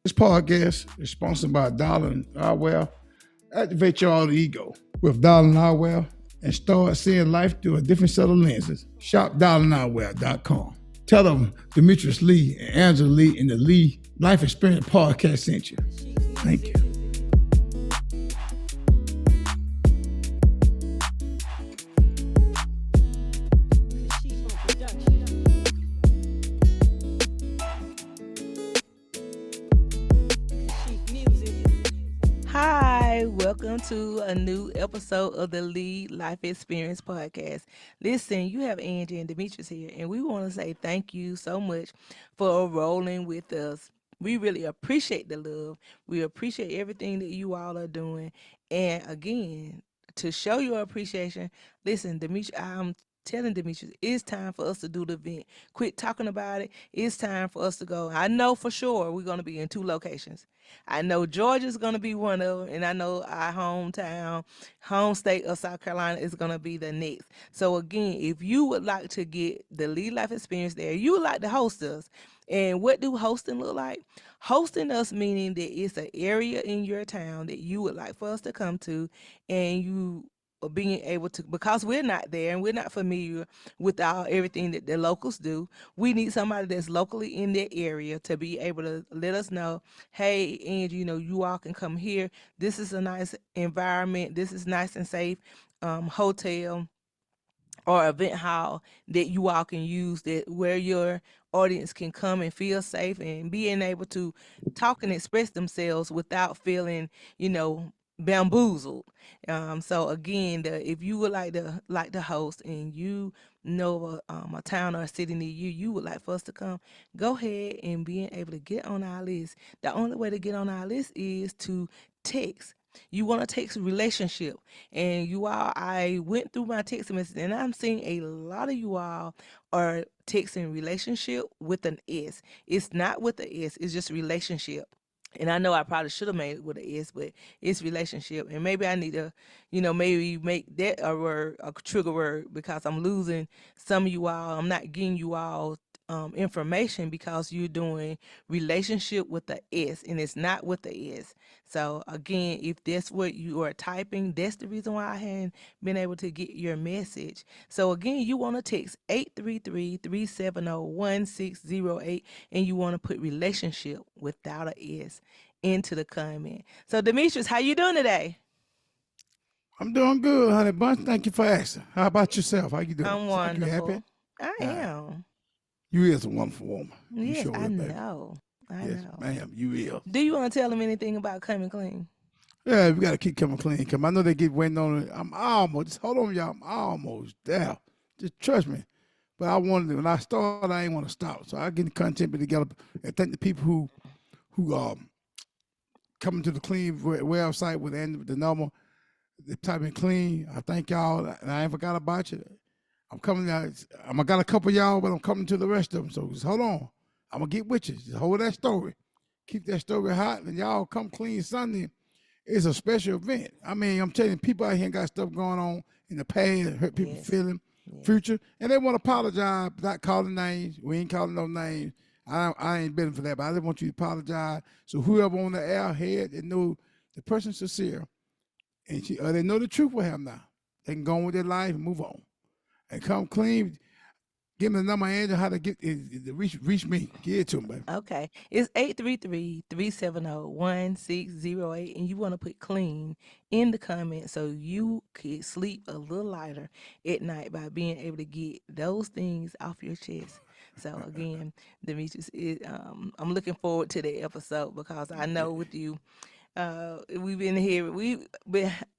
This podcast is sponsored by Darling Hardware. Activate your alter ego with Darling Hardware and start seeing life through a different set of lenses. Shop darlinghardware.com. Tell them Demetrius Lee and Angela Lee in the Lee Life Experience Podcast sent you. Thank you. Hi, welcome to a new episode of the Lead Life Experience Podcast. Listen, you have Angie and Demetrius here, and we want to say thank you so much for rolling with us. We really appreciate the love. We appreciate everything that you all are doing. And again, to show your appreciation, listen, Demetrius, I'm telling Demetrius, it's time for us to do the event. Quit talking about it. It's time for us to go. I know for sure we're going to be in 2 locations. I know Georgia's going to be one of them, and I know our home state of South Carolina is going to be the next. So again, if you would like to get the Lead Life Experience there, you would like to host us. And what do hosting look like? Hosting us meaning that it's an area in your town that you would like for us to come to, and you being able to, because we're not there and we're not familiar with everything that the locals do, we need somebody that's locally in that area to be able to let us know, hey, and you all can come here. This is a nice environment. This is nice and safe hotel or event hall that you all can use, that where your audience can come and feel safe and being able to talk and express themselves without feeling, bamboozled. So again, if you would like to host and you know a town or a city near you, you would like for us to come, go ahead and being able to get on our list. The only way to get on our list is to text. You want to text relationship, and I went through my text message, and I'm seeing a lot of you all are texting relationship with an S. It's not with the S. It's just relationship. And I know I probably should have made it with an S, but it's relationship. And maybe I need to, maybe make that a word, a trigger word, because I'm losing some of you all. I'm not getting you all information because you're doing relationship with the S, and it's not with the S. So again, if that's what you are typing, that's the reason why I hadn't been able to get your message. So again, you want to text 833-370-1608, and you want to put relationship without a S into the comment. So Demetrius, how you doing today? I'm doing good, honey bunch. Thank you for asking. How about yourself? How you doing? I'm Sound like you happy? wonderful. I All right. am. You is a wonderful woman. You Yes, sure I is, baby. know. I Yes, know. ma'am. You is. Do you want to tell them anything about coming clean? Yeah, we got to keep coming clean. Cause I know they get waiting on it. I'm almost, just hold on, y'all. I'm almost there. Just trust me. But I wanted to, when I started, I ain't want to stop. So I get the content together and thank the people who coming to the clean website with the normal, the type in clean. I thank y'all, and I ain't forgot about you. I'm coming out. I got a couple of y'all, but I'm coming to the rest of them. So just hold on. I'm gonna get with you. Just hold that story. Keep that story hot, and y'all come clean Sunday. It's a special event. I mean, I'm telling you, people out here got stuff going on in the past, hurt people Yes. feeling, Yes. future, and they want to apologize, not calling names. We ain't calling no names. I ain't bidding for that, but I just want you to apologize. So whoever on the airhead, they know the person's sincere, and they know the truth with him now. They can go on with their life and move on, and come clean. Give me the number, Angel, how to reach me. Give it to me, baby. Okay. It's 833-370-1608, and you want to put clean in the comments so you could sleep a little lighter at night by being able to get those things off your chest. So again, Demetrius, I'm looking forward to the episode because I know with you, we've been here.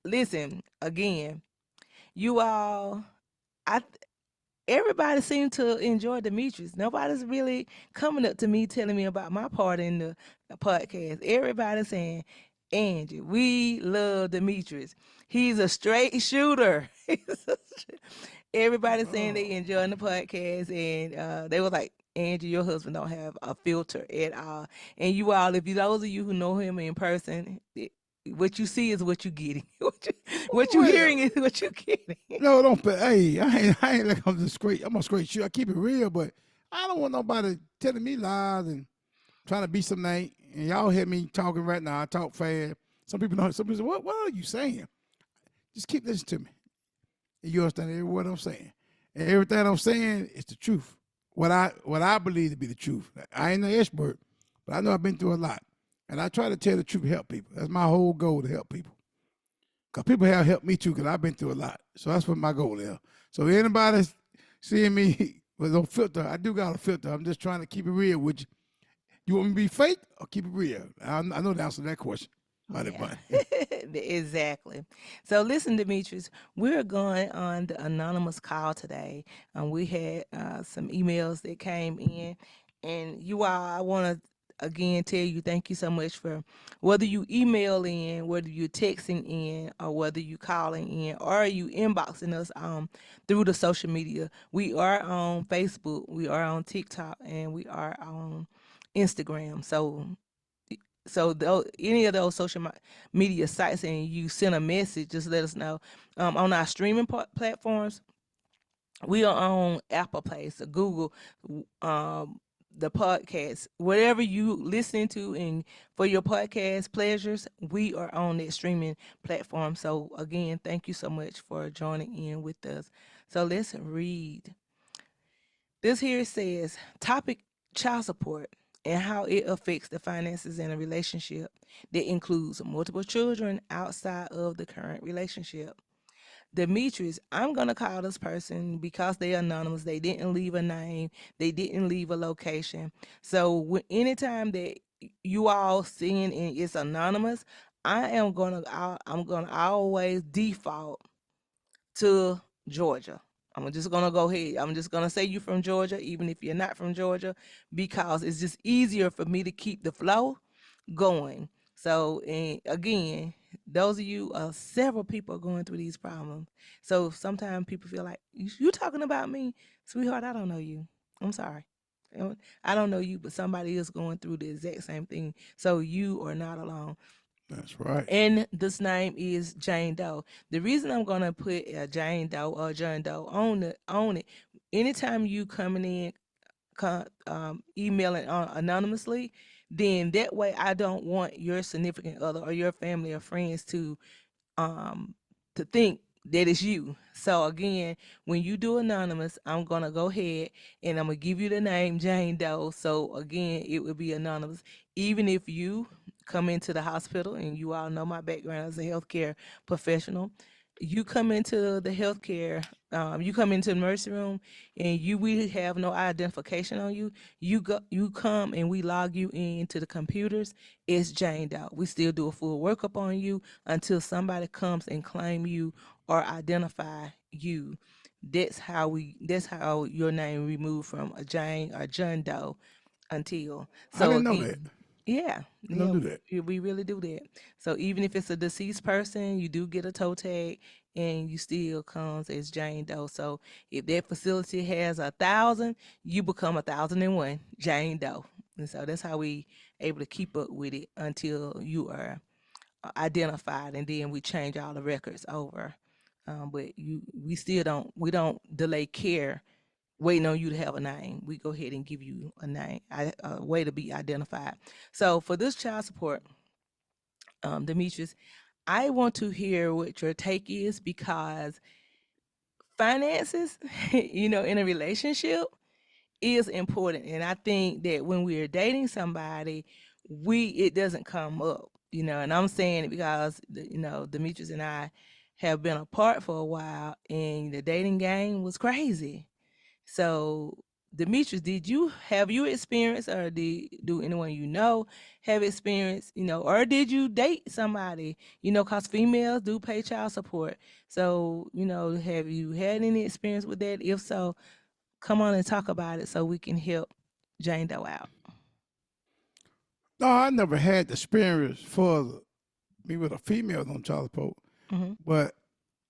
Listen again. You all, I everybody seemed to enjoy Demetrius. Nobody's really coming up to me telling me about my part in the podcast. Everybody's saying, Angie, we love Demetrius. He's a straight shooter. Everybody's saying they enjoying the podcast, and they were like, Angie, your husband don't have a filter at all. And you all, those of you who know him in person, what you see is what you getting. what you hearing is what you getting. No, don't. Hey, I ain't like I'm just straight. I'm a straight shooter. I keep it real, but I don't want nobody telling me lies and trying to be something I ain't. and y'all hear me talking right now. I talk fast. Some people don't. Some people say, What are you saying?" Just keep listening to me, and you understand every word I'm saying. And everything I'm saying is the truth. What I believe to be the truth. I ain't no expert, but I know I've been through a lot, and I try to tell the truth to help people. That's my whole goal, to help people. Cause people have helped me too, cause I've been through a lot. So that's what my goal is. So if anybody's seeing me with no filter, I do got a filter. I'm just trying to keep it real with you. You want me to be fake or keep it real? I know the answer to that question. Honey Yeah, bun. exactly. So, listen, Demetrius, we're going on the anonymous call today. We had some emails that came in, and you all, I want to again tell you thank you so much for whether you email in, whether you're texting in, or whether you calling in, or you inboxing us through the social media. We are on Facebook, we are on TikTok, and we are on Instagram. So any of those media sites and you send a message, just let us know. On our streaming platforms, we are on Apple Play, so Google, um, the podcast, whatever you listening to, and for your podcast pleasures, we are on that streaming platform. So again, thank you so much for joining in with us. So let's read. This here says topic: child support and how it affects the finances in a relationship that includes multiple children outside of the current relationship. Demetrius, I'm gonna call this person because they're anonymous. They didn't leave a name. They didn't leave a location. So anytime that you all seeing and it's anonymous, I'm gonna always default to Georgia. I'm just gonna go ahead. I'm just gonna say you from Georgia, even if you're not from Georgia, because it's just easier for me to keep the flow going. So, and again, those of you, several people are going through these problems. So sometimes people feel like you talking about me, sweetheart. I don't know you. I'm sorry. I don't know you, but somebody is going through the exact same thing. So you are not alone. That's right. And this name is Jane Doe. The reason I'm gonna put Jane Doe or John Doe on it, anytime you coming in, emailing anonymously, then that way I don't want your significant other or your family or friends um to think that it's you. So again, when you do anonymous, I'm gonna go ahead and I'm gonna give you the name Jane Doe. So again, it would be anonymous. Even if you come into the hospital, and you all know my background as a healthcare professional, you come into the healthcare, you come into the emergency room, and we have no identification on you. You come and we log you into the computers. It's Jane Doe. We still do a full workup on you until somebody comes and claim you or identify you. That's how your name removed from a Jane or John Doe until. I So didn't know that. again, yeah, I don't yeah, do that. we really do that. So even if it's a deceased person, you do get a toe tag, and you still comes as Jane Doe. So if that facility has 1,000, you become 1,001 Jane Doe. And so that's how we able to keep up with it until you are identified, and then we change all the records over. But we don't delay care waiting on you to have a name. We go ahead and give you a name, a way to be identified. So for this child support, Demetrius, I want to hear what your take is, because finances, in a relationship is important. And I think that when we're dating somebody, it doesn't come up, and I'm saying it because, Demetrius and I have been apart for a while, and the dating game was crazy. So, Demetrius, have you experienced, or do anyone have experienced, or did you date somebody, because females do pay child support. So, have you had any experience with that? If so, come on and talk about it so we can help Jane Doe out. No, I never had the experience for me with a female on child support, Hmm. but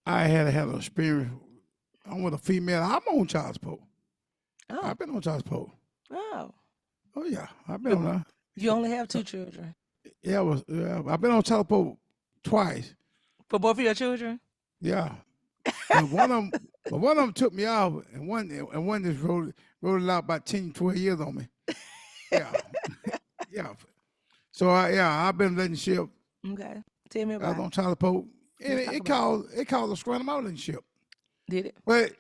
I had an experience. I'm with a female. I'm on child support. Oh, I've been on child support. oh, Oh yeah, I've been you on that. you only have two children Yeah, I've been on child support twice. for both of your children. Yeah, but one of them took me out, and one just wrote it out about 10, 12 years on me. Yeah, yeah. So I've been in a relationship. Okay. Tell me I was about on it. child support, and Let's talk about it. it caused a scrum in my relationship. Did it? But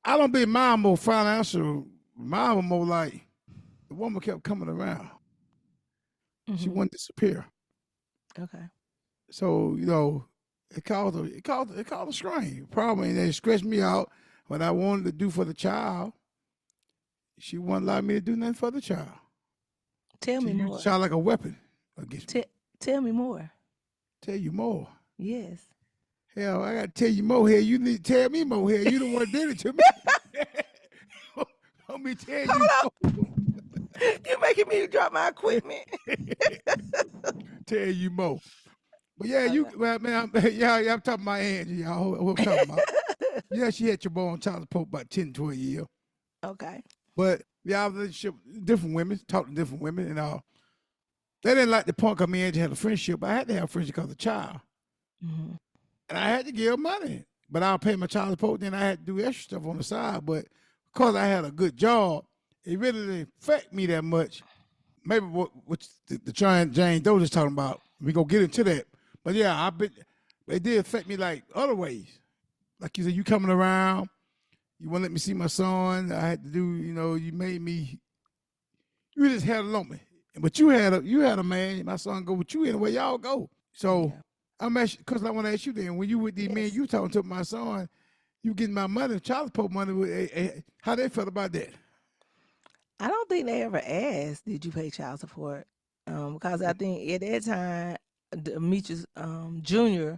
I don't be mine more financial. Mine was more like the woman kept coming around. She Mm-hmm. wouldn't disappear. Okay. So it caused a strain. Problem, and it stressed me out. What I wanted to do for the child, she wouldn't allow me to do nothing for the child. Tell She me used the more. child like a weapon against me. Te- Tell me more. Tell you more. Yes. Hell, I gotta tell you more here. You need to tell me more here. You the one did it to me. Let me tell you Hold more. on. You're making me drop my equipment. Tell you more. But yeah, Okay. man, I'm talking about Angie, y'all. Who I'm talking about. Yeah, she had your boy on child support about 10, 12 years. Okay. But yeah, I was in a relationship with different women, talking to different women, and they didn't like the point of me and Angie had a friendship. But I had to have a friendship because of the child. Mm-hmm. And I had to give her money. But I'll pay my child support, then I had to do extra stuff on the side. But because I had a good job, it really didn't affect me that much. Maybe what the Jane Doe is talking about. We gonna get into that. But yeah, it did affect me like other ways. Like you said, you coming around, you wanna let me see my son. I had to do, you made me you just had it on me. But you had a man, my son go with you anywhere y'all go. So Yeah. I'm asking because I want to ask you then, when you with these men, Yes. you talking to my son, you getting my money, child support money. How they felt about that? I don't think they ever asked, did you pay child support? Because I think at that time, Demetrius Jr.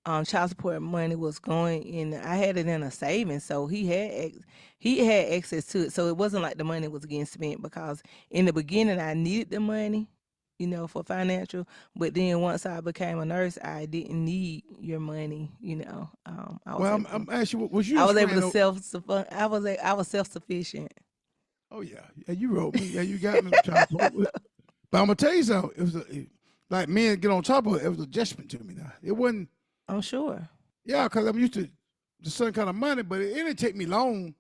Child support money was going in. I had it in a savings, so he had access to it. So it wasn't like the money was getting spent because in the beginning I needed the money, for financial. But then once I became a nurse, I didn't need your money. I was Well, able to. I'm asking you, was you I a was able strain? to I was self sufficient. Oh yeah, you wrote me. Yeah, you got me on child support. But I'm gonna tell you something. Like men get on top of it. It was adjustment to me. Now it wasn't. I'm sure. Yeah, because I'm used to the certain kind of money, but it didn't take me long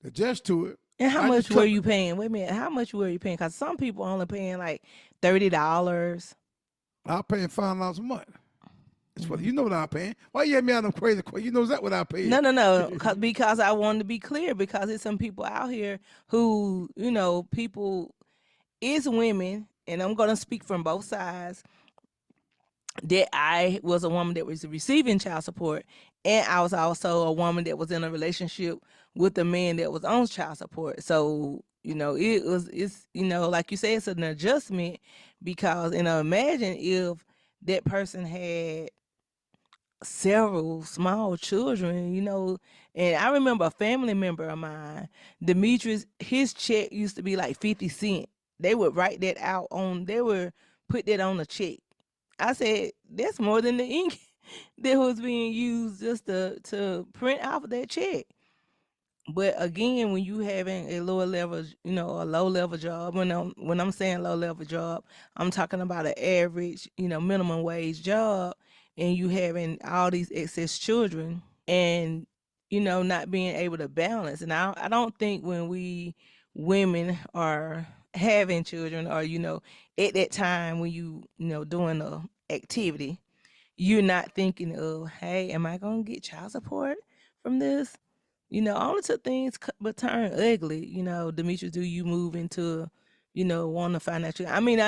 to adjust to it. And how I just much were cut. you paying? Wait a minute. How much were you paying? Because some people only paying like $30. I'm paying $5 a month. That's what Mhm. you know what I'm paying. Why you had me out them crazy? You know that what I paid. No, no, no. Because I wanted to be clear because there's some people out here who, people is women, and I'm gonna speak from both sides. That I was a woman that was receiving child support, and I was also a woman that was in a relationship with a man that was on child support. So it's like you said, it's an adjustment because imagine if that person had several small children, and I remember a family member of mine, Demetrius, his check used to be like 50 cents. They would write that out they would put that on a check. I said, that's more than the ink that was being used just to print off of that check. But again, when you having a lower level, a low level job, when I'm saying low level job, I'm talking about an average, minimum wage job, and you having all these excess children, and not being able to balance. And I don't think when we women are having children, or at that time when doing a activity, you're not thinking of, hey, am I gonna get child support from this? Only two things but turn ugly. Demetrius, do you move into, want to financial? I mean,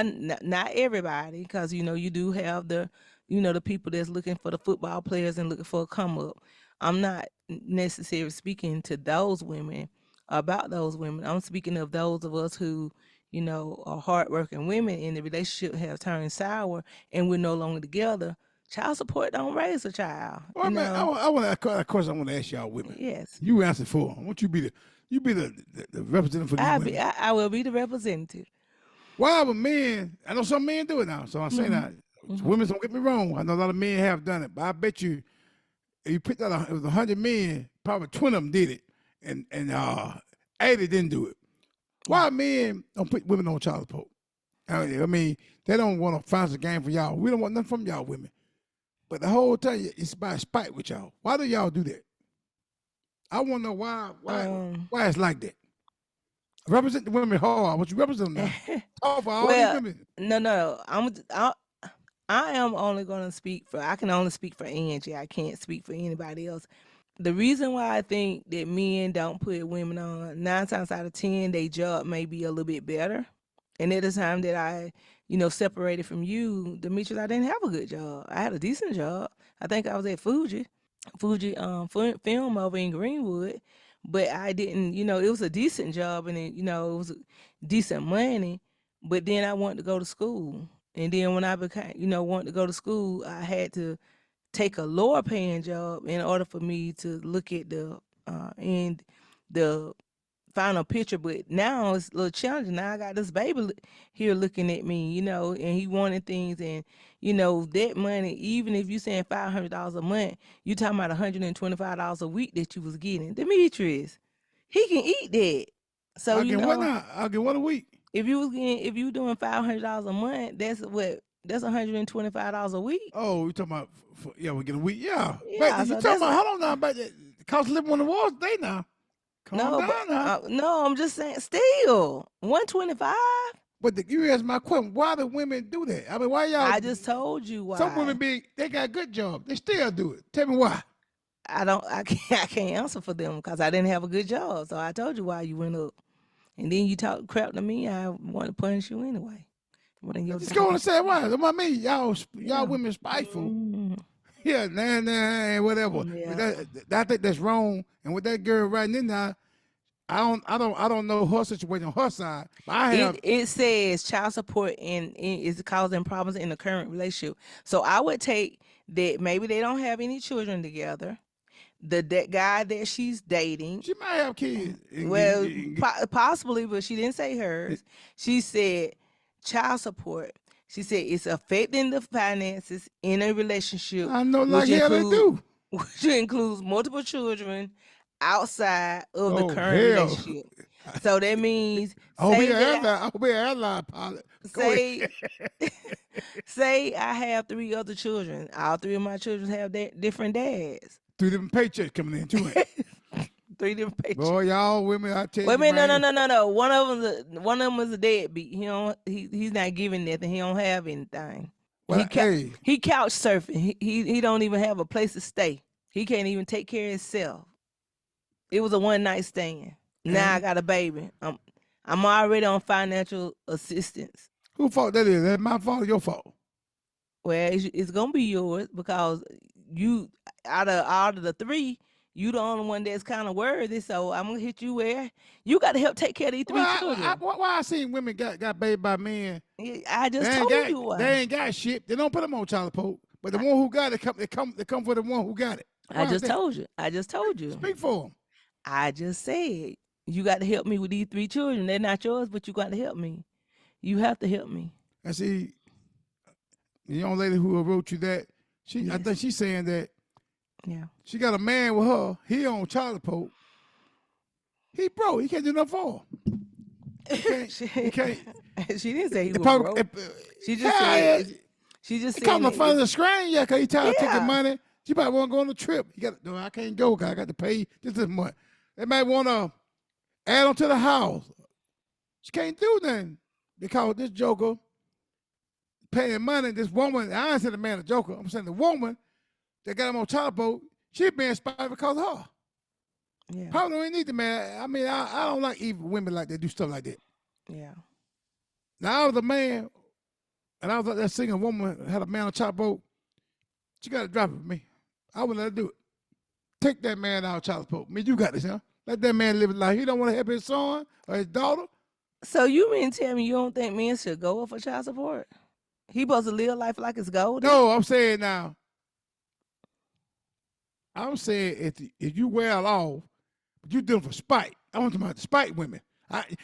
not everybody, because you do have the people that's looking for the football players and looking for a come up. I'm not necessarily speaking to those women about those women. I'm speaking of those of us who, are hardworking women and the relationship have turned sour and we're no longer together. Child support don't raise a child. Well, man, I want to a question. I want to ask y'all women. Yes. You answer for. I want you be the representative for these women. I will be the representative. Why would men? I know some men do it now. So I'm saying Mhm. that Mhm. women don't get me wrong. I know a lot of men have done it, but I bet you if you picked out it was 100 men, probably 20 of them did it, and 80 didn't do it. Yeah. Why men don't put women on child support? I mean, they don't want to finance a game for y'all. We don't want nothing from y'all women. But the whole time it's by spite with y'all. Why do y'all do that? I want to know why Um. why it's like that. Represent the women hard. What you represent them now? Talk for all these Well, women. no. I am only going to speak for. I can only speak for Angie. I can't speak for anybody else. The reason why I think that men don't put women on, 9 times out of 10, their job may be a little bit better. And at the time that I, separated from you, Demetrius, I didn't have a good job. I had a decent job. I think I was at Fuji film over in Greenwood, but I didn't, it was a decent job and it was decent money. But then I wanted to go to school. And then when I became, wanted to go to school, I had to take a lower paying job in order for me to look at and the final picture. But now it's a little challenging. Now I got this baby here looking at me, and he wanted things, and that money. Even if you saying $500 a month, you talking about $125 a week that you was getting. Demetrius, he can eat that. So I get what now? I get what a week. if you doing $500 a month, that's $125 a week. Oh, you talking about? Yeah, we get a week. Yeah, but Yeah, you so talking that's about? Hold on now, but the cost of living on the walls today now. Calm no, but down now. no, I'm just saying, still 125. But you asked my question. Why do women do that? I mean, why y'all? I just told you Some women why. they got good jobs. They still do it. Tell me why. I don't. I can't. I can't answer for them because I didn't have a good job. So I told you why you went up, and then you talk crap to me. I want to punish you anyway. What in I your just go on time? and say why. That's what I mean. Y'all Yeah. women spiteful. Mm, Yeah, nah, whatever. But yeah. I think that's wrong. And with that girl right in there, I don't know her situation on her side. But I have It says child support and is causing problems in the current relationship. So I would take that maybe they don't have any children together. That guy that she's dating. she might have kids. Well, possibly, but she didn't say hers. She said child support. She said it's affecting the finances in a relationship, I know which like hell they include do. which includes multiple children outside of the Oh current hell. relationship. So that means I hope he say an that airline. I hope he an airline pilot. Go ahead. say say I have 3 other children. All 3 of my children have different dads. 2 different paychecks coming in too. Ain't it? 3 different paychecks. Boy, y'all women, I tell Wait a you, minute, man. no. One of them is a deadbeat. He don't. He's not giving nothing. He don't have anything. Well, hey, He couch surfing. He don't even have a place to stay. He can't even take care of himself. It was a one night stand. Now I and got a baby. I'm already on financial assistance. who fault that is? That my fault or your fault? Well, it's gonna be yours because you out of the 3, you the only one that's kind of worthy. So I'm gonna hit you where you got to help take care of these Well, three children. why I seen women got baby by men? I just They told ain't got you why. they ain't got shit. They don't put them on child support. But the one who got it they come for the one who got it. I Why is just that? told you. I just told you. Speak for them. I just said you got to help me with these 3 children. They're not yours, but you got to help me. You have to help me. And see, the young lady who wrote you that, I Yes. think she's saying that Yeah. she got a man with her. He on child support. He broke. He can't do nothing for her. He can't. she, He can't. she didn't say he It was probably, broke. She just hell said yeah. she just It saying come to that fun of the screen, yeah, because he tired of taking yeah. money. She probably want to go on a trip. You got no, I can't go because I got to pay this month. They might want to add on to the house. She can't do nothing because this joker paying money. This woman, I ain't saying the man a joker. I'm saying the woman that got him on child support, she being spotted because of her. Yeah. Probably don't even need the man. I mean, I don't like evil women like that do stuff like that. Yeah. Now I was a man, and I was out there singing. A woman had a man on child support. She got to drop it for me. I wouldn't let her do it. Take that man out of child support. I mean, you got this, huh? Let that man live his life. He don't want to help his son or his daughter. So you mean tell me you don't think men should go up for child support? He supposed to live life like it's golden? No, I'm saying now. I'm saying if you well off, but you doing it for spite. I want to talk about the spite women.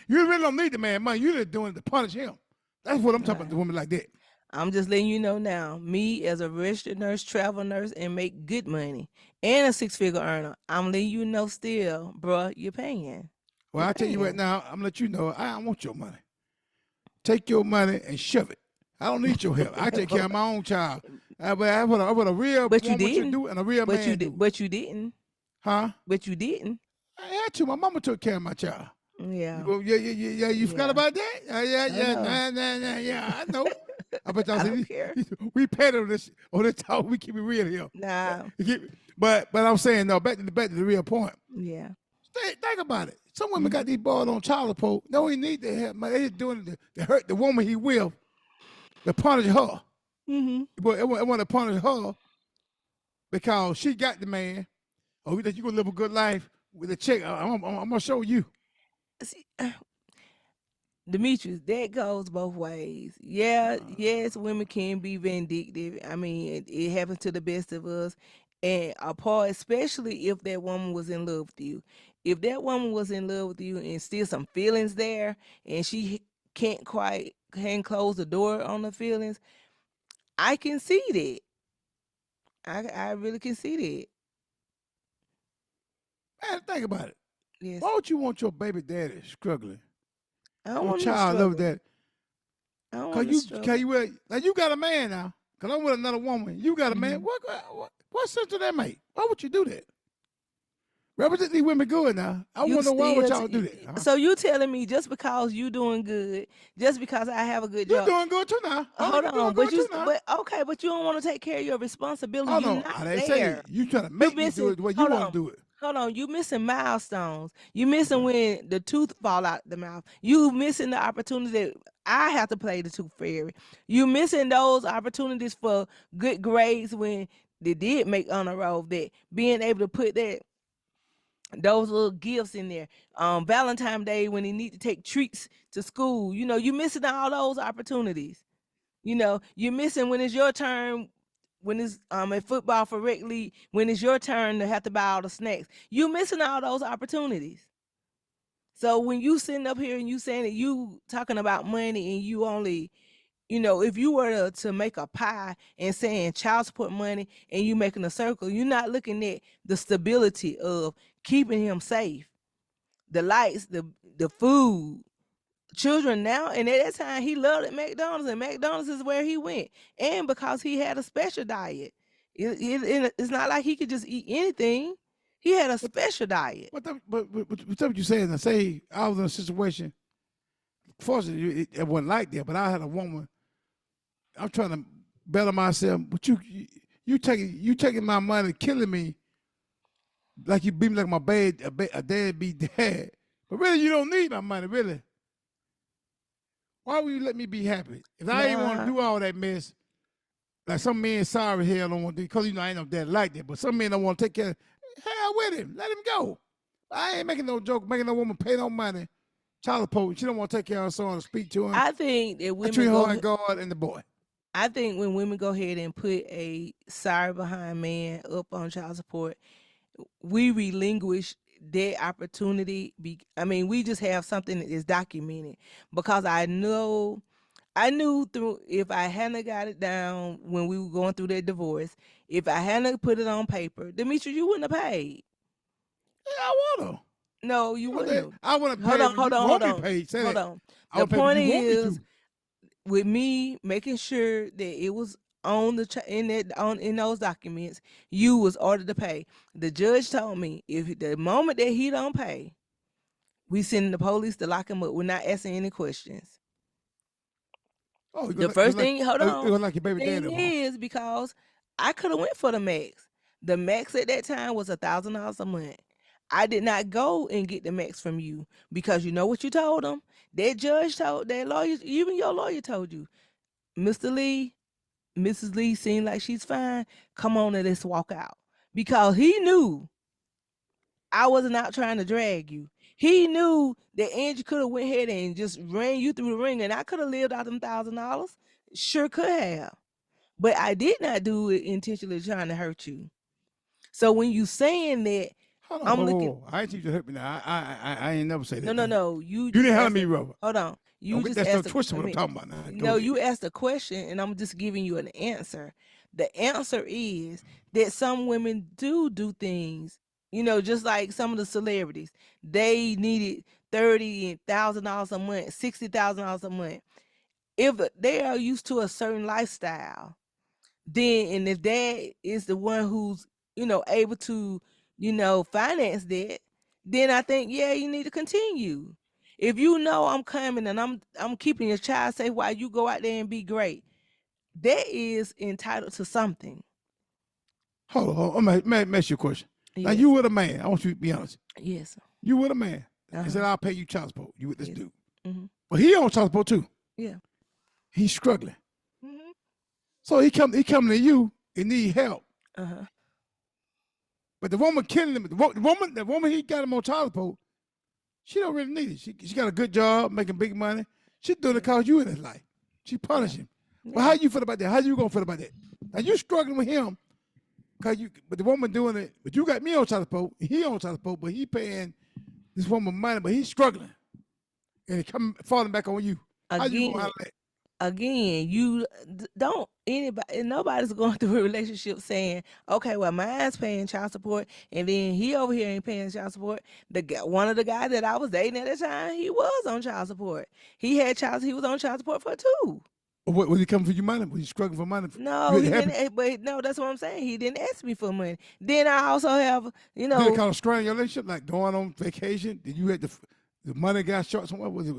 You really don't need the man money. You're just doing it to punish him. That's what I'm talking about. The women like that. I'm just letting you know now. Me as a registered nurse, travel nurse, and make good money, and a 6-figure earner. I'm letting you know still, bruh, you're paying. Well, You're I tell you right paying. now, I'm gonna let you know. I don't want your money. Take your money and shove it. I don't need your help. I take care of my own child. But what a real But you woman should didn't. do and a real man do. But you didn't. Huh? But you didn't. I had to. My mama took care of my child. Yeah. Yeah, yeah, yeah, yeah. You forgot Yeah. about that? Yeah, I yeah, know. nah, nah, nah, yeah. I know. I bet y'all I say don't care. we paid on this talk. We keep it real here. Nah. But I'm saying no. Back to the real point. Yeah. Think about it. Some women got Mhm. these boys on child support. No, he need to help. Man, they just doing it to hurt the woman he with, to punish her. Mhm. But it want to punish her because she got the man. Oh, you think you gonna live a good life with a chick? I'm gonna show you. See, Demetrius, that goes both ways. Yeah, yes, women can be vindictive. I mean, it happens to the best of us. And apart, especially if that woman was in love with you. If that woman was in love with you and still some feelings there, and can't quite can close the door on the feelings, I can see that. I really can see that. Man, think about it. Yes, Why would you want your baby daddy struggling? I don't Your want him to child love struggle. that. I don't Cause want him to struggle. now you got a man now. Cause I'm with another woman. You got a man. Hmm. What sense do that make? Why would you do that? Represent these women good now. I You wonder why would still, y'all do that, huh? so you telling me just because you doing good, just because I have a good You job, doing good too now. Hold on, hold you on, doing good too now. but okay, but you don't want to take care of your responsibility. Hold You're on. not I didn't say there. you trying to You make me do missing. it the way you Hold want to on. do it. Hold on, you missing milestones. You missing Okay. when the tooth fall out the mouth. You missing the opportunity that I have to play the tooth fairy. You missing those opportunities for good grades when they did make honor roll. That being able to put those little gifts in there. Valentine's Day when they need to take treats to school. You know, you missing all those opportunities. You know, you're missing when it's your turn. When it's at football for rec league, when it's your turn to have to buy all the snacks, you missing all those opportunities. So when you sitting up here and you saying that you talking about money and you only, if you were to make a pie and saying child support money and you making a circle, you're not looking at the stability of keeping him safe, the lights, the food. Children now, and at that time he loved at McDonald's, and McDonald's is where he went. And because he had a special diet, it's not like he could just eat anything. He had a But special diet. what you saying? I say I was in a situation. Fortunately, it wasn't like that. But I had a woman. I'm trying to better myself. But you taking my money, killing me like you beat me like my a dad be dad. But really, you don't need my money, really. Why would you let me be happy? If I ain't want to Nah, do all that mess, like some men sorry hell don't want to do, because I ain't no dad like that, but some men don't want to take care of hell with him. Let him go. I ain't making no joke, making no woman pay no money. Child support. She don't want to take care of her son to speak to him. I think that I treat women her go. and God and the boy. I think when women go ahead and put a sorry behind man up on child support, we relinquish that opportunity. I mean, we just have something that is documented because I knew through if I hadn't got it down when we were going through that divorce, if I hadn't put it on paper, Demetri, you wouldn't have paid. Yeah, I want to. No, you wouldn't have. I want to pay if you Hold want me to on, pay. Say hold that. on. I The want to pay if point you want me is to. with me making sure that it was on in those documents, you was ordered to pay. The judge told me if the moment that he don't pay, we sending the police to lock him up. We're not asking any questions. Oh, The first thing, hold you're on. gonna like your The baby daddy, thing huh? is because I could have went for the max. The max at that time was $1,000 a month. I did not go and get the max from you because you know what you told them. That judge told that lawyer, even your lawyer told you, Mr. Lee, Mrs. Lee seemed like she's fine. Come on and let's walk out because he knew I wasn't out trying to drag you. He knew that Angie could have went ahead and just ran you through the ring, and I could have lived out them $1,000. Sure could have, but I did not do it intentionally trying to hurt you. So when you saying that, Hold on, I'm whoa, whoa, looking. whoa. I ain't teach you to hurt me now. I ain't never say No, that no, now. no. You You just didn't handle asked me, a. Robert. Hold on. Don't You get just that stuff asked a. twisted I what I'm mean, talking about now. Go no. ahead. You asked a question, and I'm just giving you an answer. The answer is that some women do things. Just like some of the celebrities, they needed $30,000 a month, $60,000 a month. If they are used to a certain lifestyle, then and if dad is the one who's able to finance that, then I think yeah you need to continue. If you know I'm coming and I'm keeping your child safe while you go out there and be great, that is entitled to something. Hold on. I'm gonna ask you a question. Now you Yes. with a man. I want you to be honest. Yes. You with a man. And said Uh-huh. I'll pay you child support. You with this Yes. dude. Mm-hmm. But he on child support too. Yeah. He's struggling. Mm-hmm. So he coming to you and need help. Uh-huh. But the woman killing him, the woman he got him on child support, she don't really need it. She got a good job, making big money. She doing it Yeah. cause you in his life. She Yeah. punish him. But how Yeah. you feel about that? How you gonna feel about that? Now you struggling with him cause but the woman doing it, but you got me on child support, he on child support, but he paying this woman money, but he's struggling. And it come falling back on you. How you gonna Again, handle that? again, you don't anybody nobody's going through a relationship saying, okay, well, mine's paying child support, and then he over here ain't paying child support. One of the guys that I was dating at the time, he was on child support. He was on child support for two. Or what, was he coming for you money? Was he struggling for money? No, You had he to help didn't. him. But no, that's what I'm saying. He didn't ask me for money. Then I also have, Did it kind of strain your relationship, like going on vacation? Did you had the money got short somewhere? Was it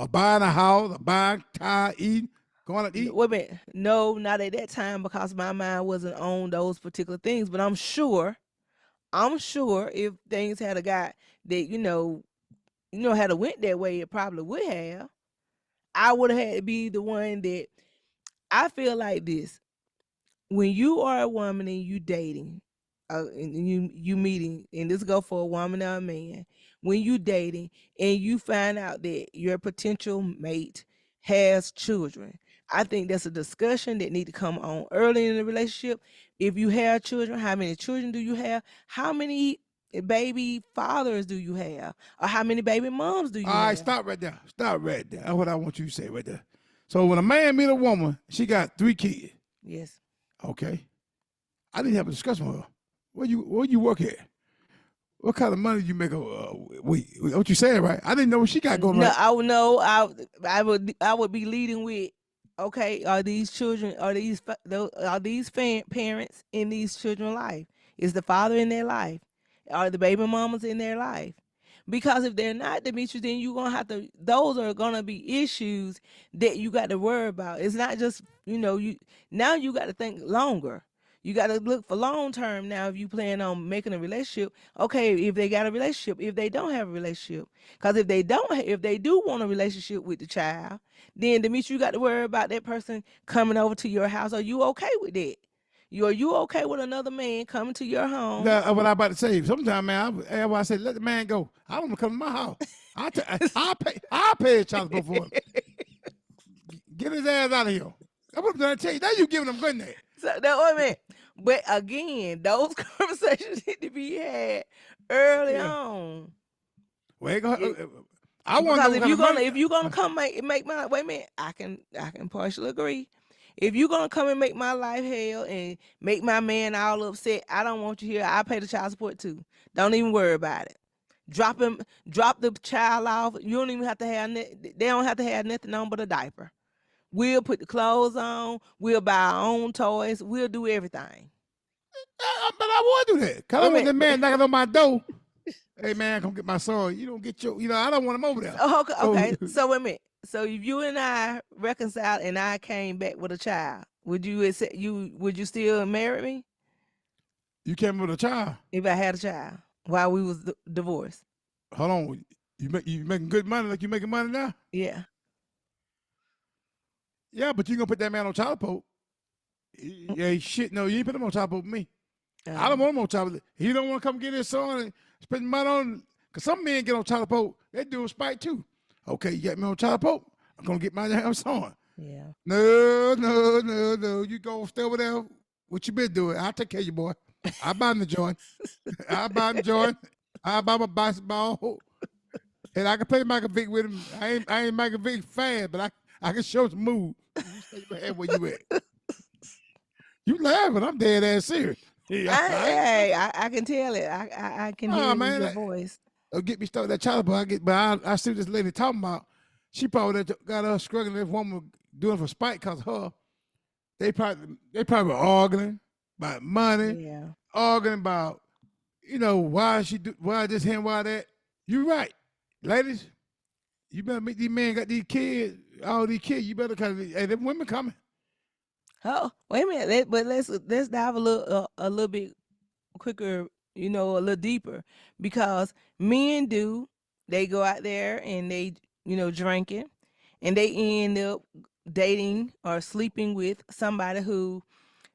buying a house, or buying car, eating, going out to eat? wait a minute. No, not at that time because my mind wasn't on those particular things. But I'm sure if things had a got that had a went that way, it probably would have. I would have had to be the one that I feel like this. When you are a woman and you dating, and you meeting, and this go for a woman or a man, when you dating and you find out that your potential mate has children, I think that's a discussion that need to come on early in the relationship. If you have children, how many children do you have? How many baby fathers do you have? Or how many baby moms do All you right, have? stop right there. Stop right there. That's what I want you to say right there. So when a man meet a woman, she got 3 kids. Yes. Okay, I didn't have a discussion with her. Where you work at? What kind of money you make a week? What you saying, right? I didn't know what she got going No, right. I would know. I would be leading with, okay, are these children, are these parents in these children's life? Is the father in their life? Are the baby mamas in their life? Because if they're not, Demetrius, then you're gonna have to. Those are gonna be issues that you got to worry about. It's not just you now. You got to think longer. You got to look for long term now. If you plan on making a relationship, okay. If they got a relationship, if they don't have a relationship, because if they do want a relationship with the child, then Demetrius, you got to worry about that person coming over to your house. Are you okay with that? Are you okay with another man coming to your home? That's what I about to say. Sometimes, man, I say let the man go. I don't want to come to my house. I'll pay his child support for him. Get his ass out of here. That's what I'm trying to tell you. Now you giving him good net. So that what I meant. But again, those conversations need to be had early Yeah. on. Well, It- I want to know because what if kind you're of gonna money. if you're gonna come make my wait a minute, I can partially agree. If you're gonna come and make my life hell and make my man all upset, I don't want you here. I pay the child support too. Don't even worry about it. Drop the child off. You don't even have to have. They don't have to have nothing on but a diaper. We'll put the clothes on. We'll buy our own toys. We'll do everything. But I would do that. Cause I Wait a don't want minute. that man knocking on my door. Hey man, come get my son. You don't get your. I don't want him over there. So, okay, So okay. So wait a minute. So if you and I reconciled and I came back with a child, would you still marry me you came with a child. if I had a child while we was divorced? Hold on. You making good money like you making money now? Yeah. Yeah, but you gonna put that man on child support. Yeah, shit. No, you ain't put him on child support with me. I don't Um, want him on child support. He don't want to come get his son and spend money on. Cause some men get on child support. They do a spite too. Okay, you got me on child support. I'm gonna get my damn son. yeah. No, no, no, no. You go stay over there. What you been doing? I'll take care of you, boy. I buy him the joint. I buy him the joint. I buy my basketball. And I can play Michael Vick with him. I ain't Michael Vick fan, but I can show some move. You stay your head where you at. You laughing? I'm dead ass serious. Yeah, I ain't. I can tell it. I can hear Oh it in man, your voice. don't get me started that child support. I see this lady talking about. She probably got her struggling. This woman doing it for spite because her. They probably arguing about money, Yeah. arguing about why this him, why that. You right, ladies. You better meet these men got these kids, all these kids. You better cause hey, them women coming. Oh, wait a minute. But let's dive a little bit quicker, a little deeper, because men do, they go out there and they, drinking, and they end up dating or sleeping with somebody who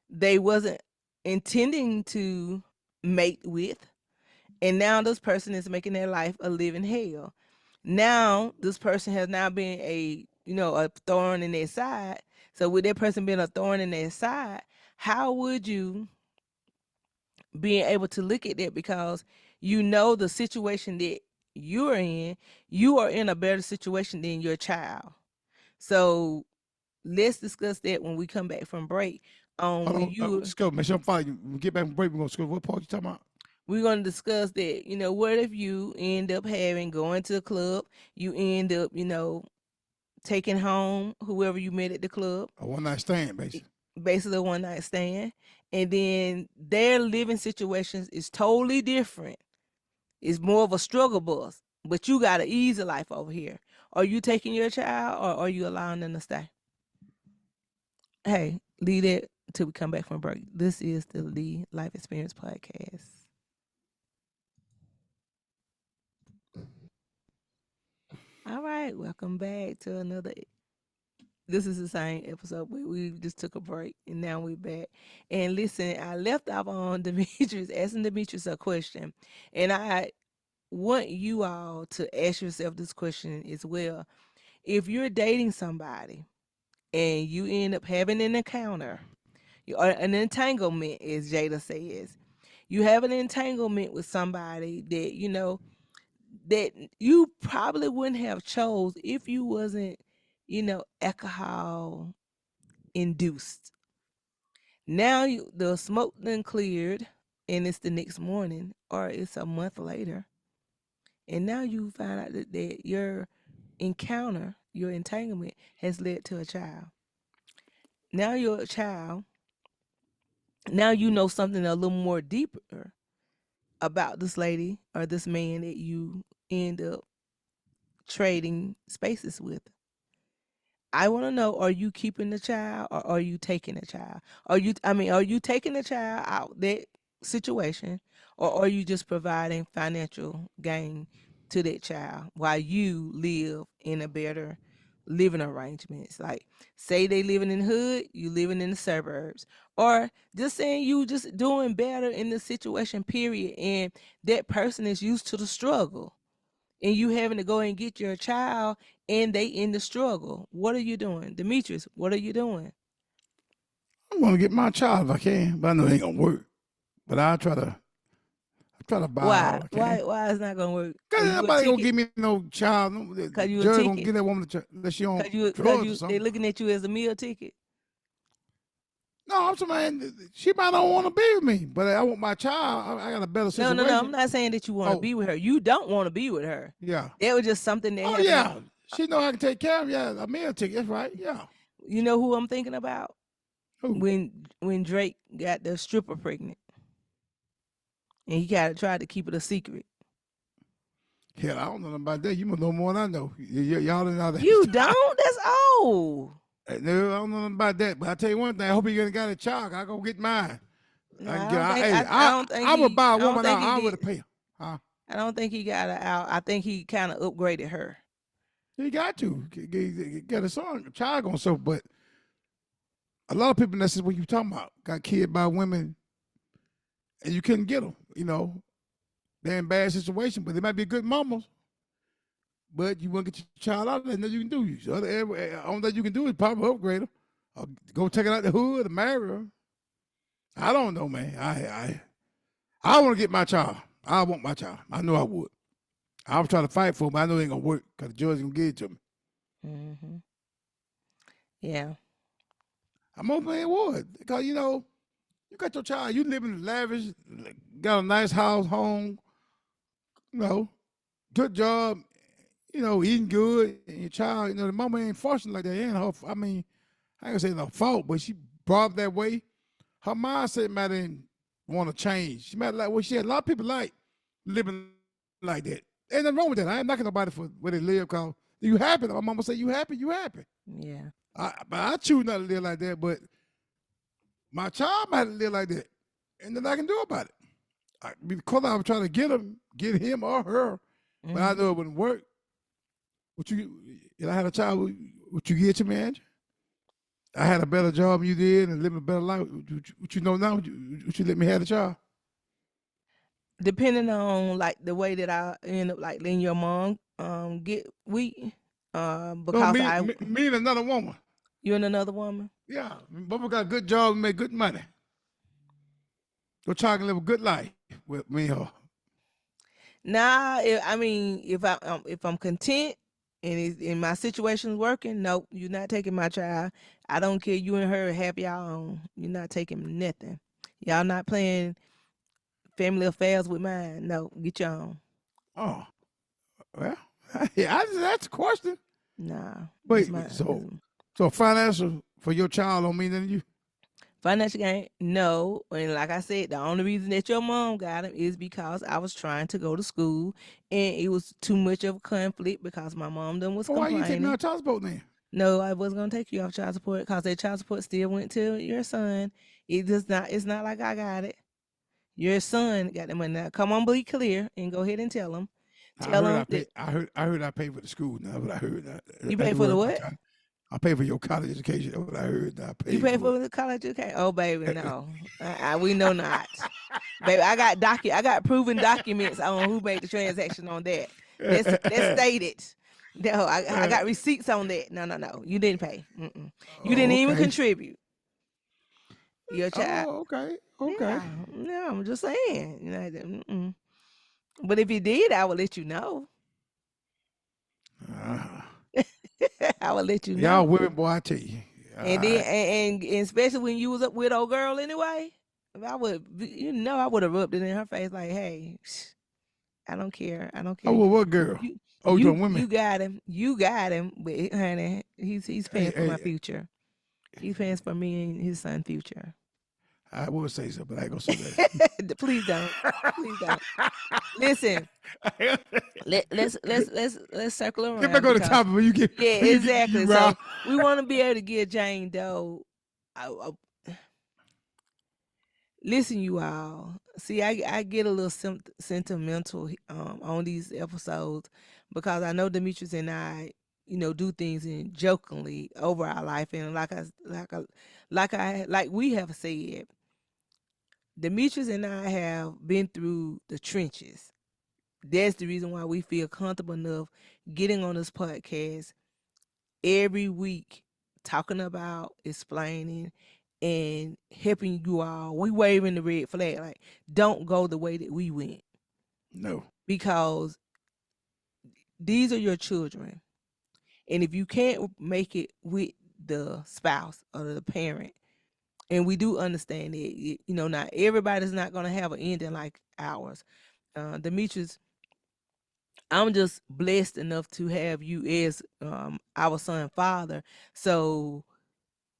they wasn't intending to mate with, and now this person is making their life a living hell. Now this person has now been a thorn in their side. So with that person being a thorn in their side, how would you being able to look at that, because you know the situation that you're in, you are in a better situation than your child. So let's discuss that when we come back from break. Hold When on, you let's go. Make sure I'm following you. We get back from break. We're gonna go. What part you talking about? we're gonna discuss that, what if you end up having going to the club, you end up, taking home whoever you met at the club, A one night stand, i- basically. basically a one night stand, and then their living situations is totally different. It's more of a struggle bus, but you got an easy life over here. Are you taking your child, or are you allowing them to stay? Hey, leave that till we come back from break. This is the Lee Life Experience Podcast. All right, welcome back to another. This is the same episode, but we just took a break and now we're back. And listen, I left off on Demetrius, asking Demetrius a question. And I want you all to ask yourself this question as well. If you're dating somebody and you end up having an encounter or an entanglement, as Jada says, you have an entanglement with somebody that that you probably wouldn't have chose if you wasn't, alcohol induced. Now the smoke done cleared, and it's the next morning or it's a month later, and now you find out that your encounter, your entanglement, has led to a child. Now you're a child. Now you know something a little more deeper about this lady or this man that you end up trading spaces with. I want to know: are you keeping the child, or are you taking the child? Are you taking the child out that situation, or are you just providing financial gain to that child while you live in a better living arrangements? Like, say they living in the hood, you living in the suburbs, or just saying you just doing better in the situation. Period, and that person is used to the struggle, and you having to go and get your child, and they in the struggle. What are you doing? Demetrius, what are you doing? I'm gonna get my child if I can, but I know it ain't gonna work. But I try to buy Why? all I can. Why is not gonna work? Cause Are ain't you a nobody gonna ticket? give me no child. No, the Cause you a judge gonna ticket? give that woman the child unless she on Cause drugs or they something. looking at you as a meal ticket. No, I'm saying she might not want to be with me, but I want my child. I got a better No, no, no. I'm situation. not saying that you want to Oh, be with her. You don't want to be with her. yeah. That was just something that Oh, happened. yeah. She know I can take care of. Yeah, a meal ticket. That's right. Yeah. You know who I'm thinking about? Who? When Drake got the stripper pregnant, and he got tried to keep it a secret. Hell, I don't know nothing about that. You must know more than I know. Y'all didn't know You that. don't? That's old. No, I don't know nothing about that. But I tell you one thing. I hope you gonna got a child. I go get mine. No, I can I get. don't think. Hey, I don't think I would he. buy a I don't woman think out. he I did. would pay her. Huh? I don't think he got her out. I think he kind of upgraded her. You got to get a son. A child gonna suffer, but a lot of people. That's what you talking about. Got kid by women, and you couldn't get them. They're in bad situation, but they might be good mamas. But you want to get your child out there, nothing you can do. So only thing you can do is probably upgrade her, or go take it out the hood or marry her. I don't know, man. I want to get my child. I want my child. I know I would. I was trying to fight for him, but I know it ain't gonna work because the judge gonna give it to me. Hmm. Yeah. I'm hoping it would because you got your child. You live in lavish, got a nice house, home, you know, good job, eating good, and your child, the mama ain't fortunate like that. It ain't her. I mean, I ain't gonna say no fault, but she brought up that way. Her mindset might didn't want to change. She might like she had a lot of people like living like that. Ain't nothing wrong with that. I ain't knocking nobody for where they live, cause You happy? My mama say you happy. You happy? Yeah. But I choose not to live like that. But my child might live like that, and then I can do about it. Because I'm trying to get him or her, but I Hmm. know it wouldn't work. What you? If I had a child, would you get to me, Andrew? I had a better job than you did and living a better life. What you know now? Would you let me have a child? Depending on like the way that I end up like letting your mom get weak, No, because me and another woman. you and another woman. Yeah, both got a good job and make good money. Go try and live a good life with me and her. Nah, I mean, if I'm content and and my situation's working, nope, you're not taking my child. I don't care. You and her have y'all own. You're not taking nothing. Y'all not playing family affairs with mine. No, get your own. Oh, well, yeah, that's a question. Nah, Wait, this my this so financial for your child don't mean anything to you? financial gain. No, and like I said, the only reason that your mom got him is because I was trying to go to school, and it was too much of a conflict because my mom done was Well, why you take me complaining. on child support then? No, I wasn't gonna take you off child support because that child support still went to your son. It does not. It's not like I got it. Your son got the money. Now, come on, be clear and go ahead and tell him. I Tell heard him I pay. that I heard I pay for the school now, but I heard you I pay had to for worry the about what? child. I pay for your college education. That's what I heard. I You paid pay for for the college education? Oh, baby, no. We know not. Baby, I got proven documents on who made the transaction on that. That's it. stated. No, I got receipts on that. No, no, no. You didn't pay. Mm-mm. You didn't Oh, even okay. contribute. Your child. Oh, okay. Okay. Yeah, no, I'm just saying. Mm-mm. But if you did, I would let you know. Uh, I would let you y'all know. women, boy, I tell you. And then, I, and especially when you was up with old girl anyway, I would, I would have rubbed it in her face like, hey, I don't care. I don't care. oh, well, what girl? Oh, you talking women? You got him. You got him. But honey, he's Hey, paying for my hey, future. He's paying for me and his son' future. I will say so, but I ain't gonna say Please don't. Please don't. Listen, that. let's circle Get back around on the because topic when you get yeah, when you exactly. round. So we want to be able to give Jane Doe. Listen, you all. See, I get a little sentimental on these episodes because I know Demetrius and I, do things in jokingly over our life, and like we have said, Demetrius and I have been through the trenches. That's the reason why we feel comfortable enough getting on this podcast every week, talking about, explaining, and helping you all. We waving the red flag, like don't go the way that we went No, because these are your children, and if you can't make it with the spouse or the parent, and we do understand that, not everybody's not gonna have an ending like ours. Demetrius, I'm just blessed enough to have you as our son father. So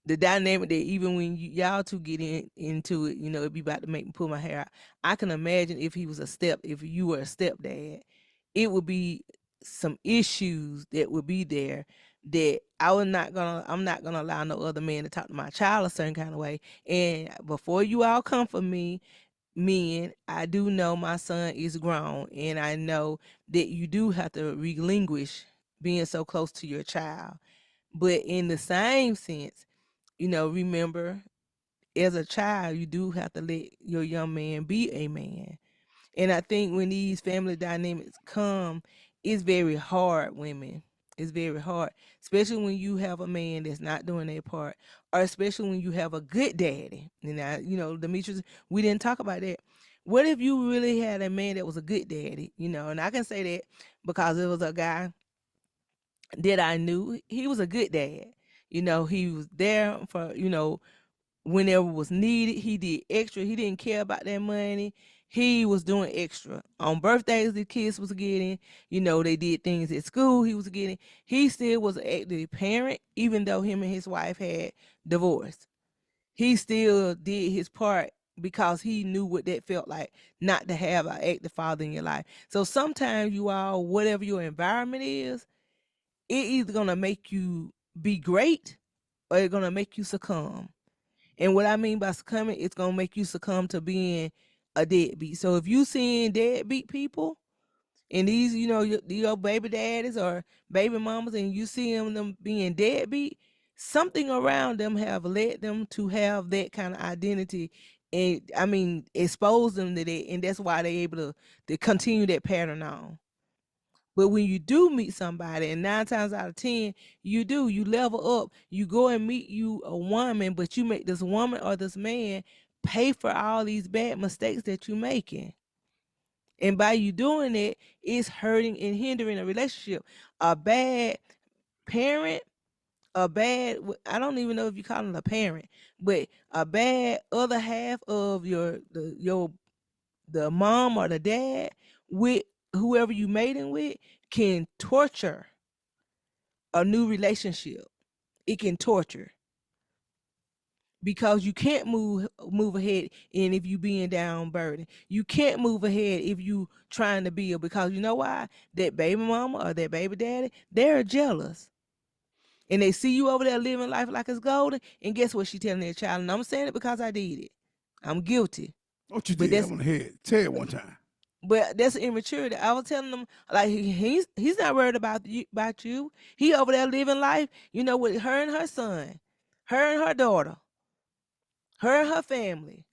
the dynamic that even when y'all two get into it, it'd be about to make me pull my hair out. I can imagine if you were a stepdad, it would be some issues that would be there that I'm not gonna allow no other man to talk to my child a certain kind of way. And before you all come for me, men, I do know my son is grown, and I know that you do have to relinquish being so close to your child. But in the same sense, remember, as a child, you do have to let your young man be a man. And I think when these family dynamics come, it's very hard, women. It's very hard, especially when you have a man that's not doing their part, or especially when you have a good daddy. And Demetrius, we didn't talk about that. What if you really had a man that was a good daddy? And I can say that because it was a guy that I knew. He was a good dad. He was there for, whenever was needed. He did extra. He didn't care about that money. He was doing extra. On birthdays the kids was getting, they did things at school he was getting. He still was an active parent, even though him and his wife had divorced. He still did his part because he knew what that felt like not to have an active father in your life. So sometimes you all, whatever your environment is, it either gonna make you be great or it's gonna make you succumb. And what I mean by succumbing, it's gonna make you succumb to being a deadbeat. So if you seeing deadbeat people and these, your baby daddies or baby mamas, and you see them being deadbeat, something around them have led them to have that kind of identity, and I mean expose them to that, and that's why they're able to continue that pattern on. But when you do meet somebody, and 9 times out of 10, you level up, you go and meet you a woman, but you make this woman or this man pay for all these bad mistakes that you're making. And by you doing it, it's hurting and hindering a relationship. A bad parent, I don't even know if you call it a parent, but a bad other half of the mom or the dad with whoever you mating with can torture a new relationship. It can torture because you can't move ahead, and if you being down burden, you can't move ahead if you trying to build, because you know why? That baby mama or that baby daddy, they're jealous. And they see you over there living life like it's golden, and guess what she telling their child? And I'm saying it because I did it. I'm guilty. What you But did? I that's want to hear it. Tell it one time. immaturity. I was telling them like he's not worried about you. He over there living life, with her and her son, her and her daughter, her and her family.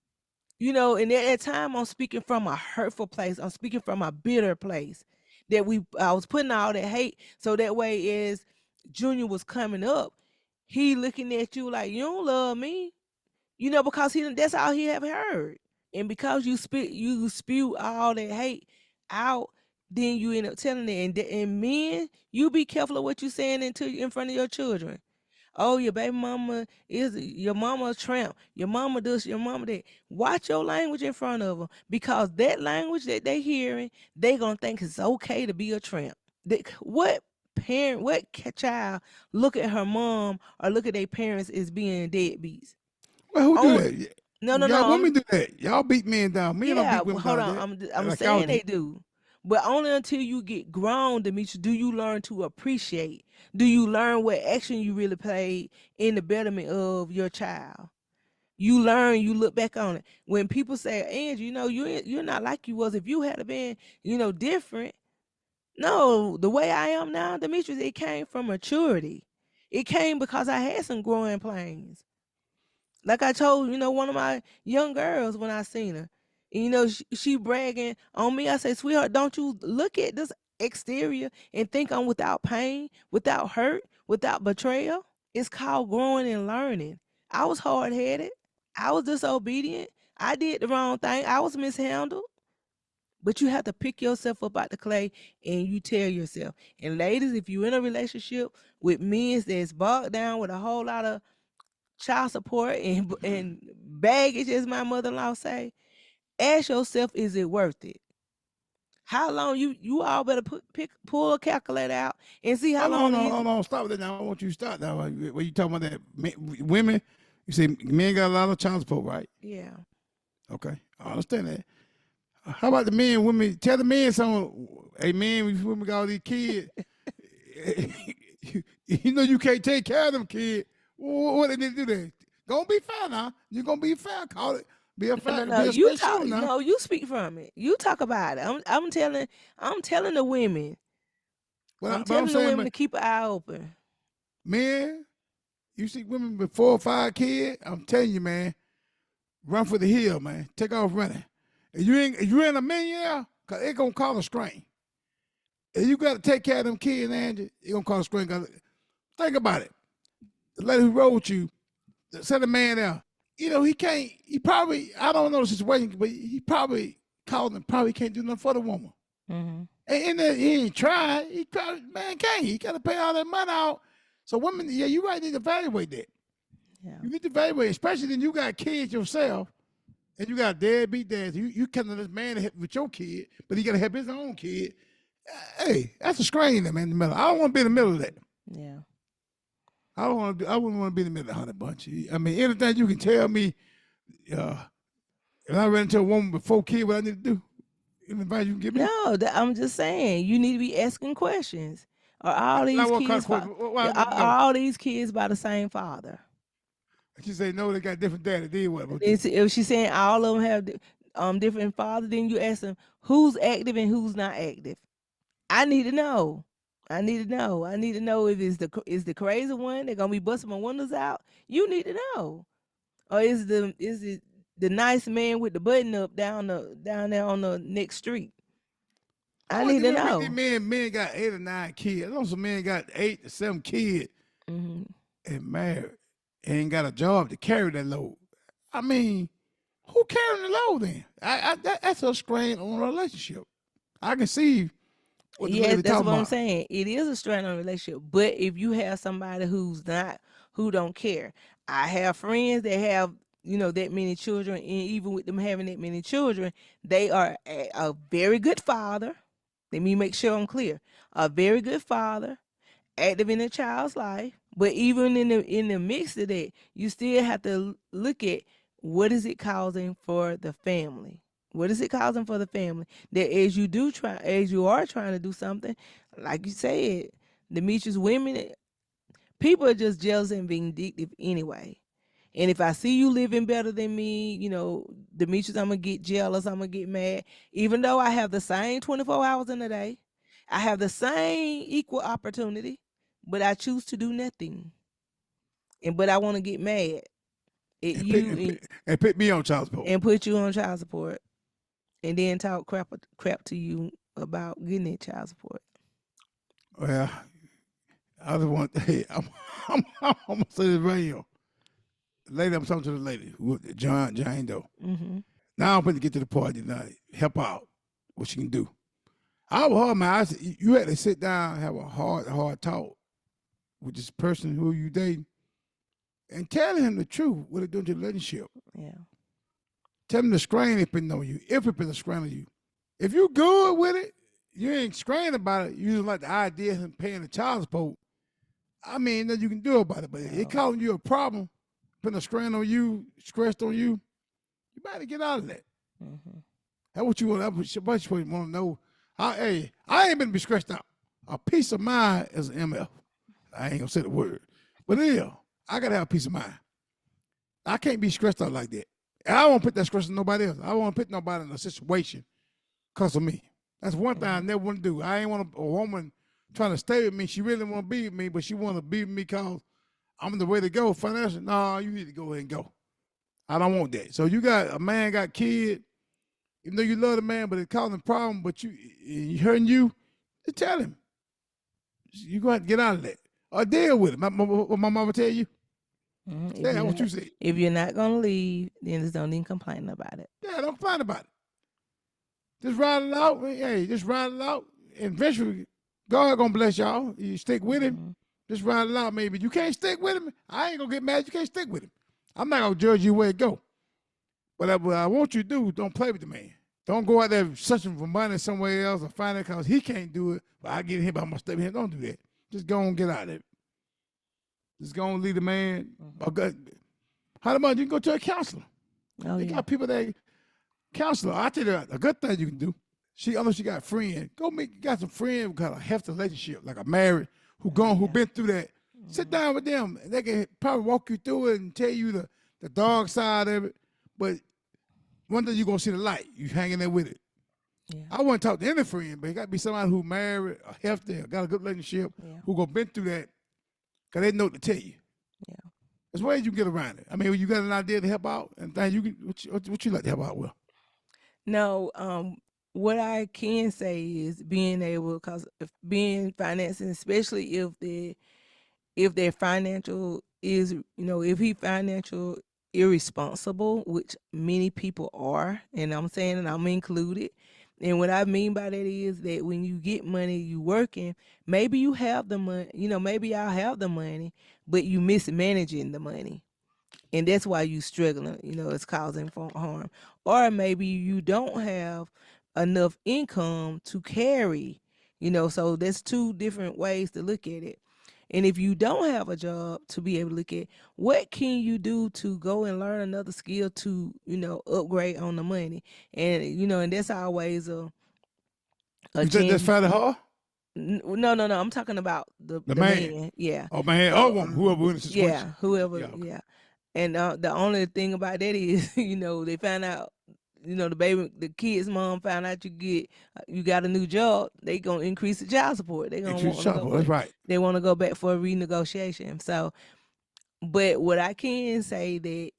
And at that time I'm speaking from a hurtful place. I'm speaking from a bitter place. I was putting all that hate, so that way as Junior was coming up, he looking at you like you don't love me, because that's all he have heard. And because you spew all that hate out, then you end up telling it. And men, you be careful of what you saying in front of your children. Oh, your baby mama is your mama a tramp. Your mama this, your mama that. Watch your language in front of them, because that language that they hearing, they gonna think it's okay to be a tramp. What parent, child look at her mom or look at their parents as being deadbeats? Well, who do On that? no, no, Y'all no. women do that. Y'all beat men down. Men don't Yeah, beat well, women hold down on. that I'm like y'all saying do. they do, but only until you get grown, Demetri, do you learn to appreciate. Do you learn what action you really played in the betterment of your child? You learn. You look back on it. When people say, "Angie, you're not like you was if you had been, different." No, the way I am now, Demetrius, it came from maturity. It came because I had some growing pains. Like I told, one of my young girls when I seen her, and, she bragging on me. I say, sweetheart, don't you look at this exterior and think I'm without pain, without hurt, without betrayal. It's called growing and learning. I was hard headed. I was disobedient. I did the wrong thing. I was mishandled. But you have to pick yourself up out the clay and you tell yourself. And ladies, if you're in a relationship with men that's bogged down with a whole lot of child support and baggage, as my mother-in-law say, ask yourself, is it worth it? How long you all better pull a calculator out and see how Hold on, long hold on, these. hold on. Stop with that now. I want you to stop now. When you talking about that, women, you say men got a lot of child support, right? Yeah. Okay, I understand that. How about the men, women? Tell the men something. Hey, men, we women got all these kids. You know you can't take care of them kids. What they need to do then? Gonna be fair now. You're gonna be fair. Call it. Be a No, no, fair. no. Be a You straight talk. shooter now. No, you speak from it. You talk about it. I'm telling the women. I'm But I'm telling the saying, women to keep an eye open. men, you see women with 4 or 5 kids. I'm telling you, man, run for the hill, man. Take off running. If you ain't a millionaire, cause it gonna cause a strain. If you gotta take care of them kids, Angie, it gonna cause a strain. Think about it. The lady who rode with you, set a man there. He can't. He probably. I don't know the situation, but he probably called and probably can't do nothing for the woman. Hmm. And then he ain't tried. He probably man can't. He got to pay all that money out. So women, yeah, you right need to evaluate that. Yeah. You need to evaluate, especially when you got kids yourself and you got deadbeat dads. You come to this man to help with your kid, but he got to help his own kid. Hey, that's a strain there, man. In the middle. I don't want to be in the middle of that. Yeah. I don't want to. I wouldn't want to be in the middle of the honey bunch. I mean, anything you can tell me. Uh, if I ran into a woman with 4 kids, what I need to do? Any advice you can give me? No, I'm just saying you need to be asking questions. Are all Now these what kind of kids, question? Why I need to are know? all these kids by the same father? She say no, they got different daddy. Did what? If she's saying all of them have different fathers, then you ask them who's active and who's not active. I need to know. I need to know. I need to know if it's the crazy one they're gonna be busting my windows out. You need to know, or is it the nice man with the button up down there on the next street? I I want need to to know these know. men got 8 or 9 kids. I know some men got 8 to 7 kids Hmm. and married and ain't got a job to carry that load. I mean, who carrying the load then? That's a strain on a relationship. I can see what the Yes, lady that's talking what I'm about. saying. It is a strain on relationship. But if you have somebody who don't care, I have friends that have, that many children, and even with them having that many children, they are a very good father. Let me make sure I'm clear. A very good father, active in a child's life. But even in the mix of that, you still have to look at what is it causing for the family. What is it causing for the family? That as you are trying to do something, like you said, Demetrius, women, people are just jealous and vindictive anyway. And if I see you living better than me, Demetrius, I'm gonna get jealous. I'm gonna get mad, even though I have the same 24 hours in a day. I have the same equal opportunity, but I choose to do nothing. But I want to get mad at And pick, you and pick me on child support. and put you on child support, and then talk crap to you about getting that child support. Well, I just want, hey, I'm gonna say this right here. Lady, I'm talking to the lady, Jane Doe. Hmm. Now I'm going to get to the party now. Help out what she can do. I was hard, man. I said, you had to sit down, have a hard talk with this person who you dating, and tell him the truth, what it doing to the relationship. Yeah. Tell him the strain it been on you, if it been a strain on you. If you good with it, you ain't strained about it. You just like the idea of him paying the child support. I mean, nothing you can do about it. But it No. causing you a problem, putting a strain on you, stressed on you. You better get out of that. Hmm. That's what you want. That's what you want to know. I ain't been to be stressed out. A peace of mind is an MF. I ain't gonna say the word, but yeah, I gotta have peace of mind. I can't be stressed out like that. And I don't put that stress on nobody else. I don't want to put nobody in a situation because of me. That's one thing I Hmm. never want to do. I ain't want a woman trying to stay with me. She really want to be with me, but she want to be with me because I'm the way to go financially. No, you need to go ahead and go. I don't want that. So you got a man got kid, even though you love the man, but it's causing a problem, but you hurting you, just tell him. You going to have to get out of that. Or deal with it. What my mama tell you? Hmm. Yeah, that's what you said. If you're not gonna leave, then just don't even complain about it. Yeah, don't complain about it. Just ride it out. Hey, just ride it out. And eventually, God gonna bless y'all. You stick with him. Hmm. Just ride it out, maybe. You can't stick with him. I ain't gonna get mad. You can't stick with him. I'm not gonna judge you where it go. But what I want you to do, don't play with the man. Don't go out there searching for money somewhere else or find it because he can't do it. But I get him, I'm gonna step in here. Don't do that. Just go and get out of it. Just go and leave the man. Hmm. How about you can go to a counselor? Oh They yeah. got people that counselor. I tell you a good thing you can do. Unless you got a friend, go make got some friends who got a healthy relationship, like a married who Yeah. been through that. Sit Hmm. down with them. And they can probably walk you through it and tell you the dark side of it. But one day you're gonna see the light. You hanging there with it. Yeah. I want to talk to any friend, but it got to be somebody who married, or healthy, or got a good relationship, Yeah. who gonna been through that, cause they know what to tell you. Yeah. There's ways you can get around it. I mean, when you got an idea to help out and things, you can what you like to help out with. No, what I can say is being able, cause if being financing, especially if their financial is, if he financial irresponsible, which many people are, and I'm saying, and I'm included. And what I mean by that is that when you get money, you working, maybe you have the money, maybe I have the money, but you mismanaging the money, and that's why you struggling, it's causing harm. Or maybe you don't have enough income to carry, so that's two different ways to look at it. And if you don't have a job, to be able to look at what can you do to go and learn another skill to, upgrade on the money. And and that's always a You think that's chance. fairly hard? No, no, no. I'm talking about The the man. man. Yeah. Oh man, oh So woman, whoever in the situation. yeah, whoever. Yeah, okay. Yeah. And the only thing about that is, they found out, the kid's mom found out you got a new job. They gonna increase the child support. They gonna Introduce want to go shopper. That's back. right. They want to go back for a renegotiation. So, but what I can say that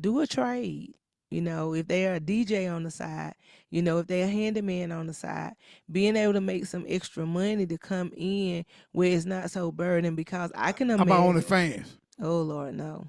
do a trade. If they're a DJ on the side, if they're a handyman on the side, being able to make some extra money to come in where it's not so burdened because I can How about imagine. OnlyFans? Oh Lord, no.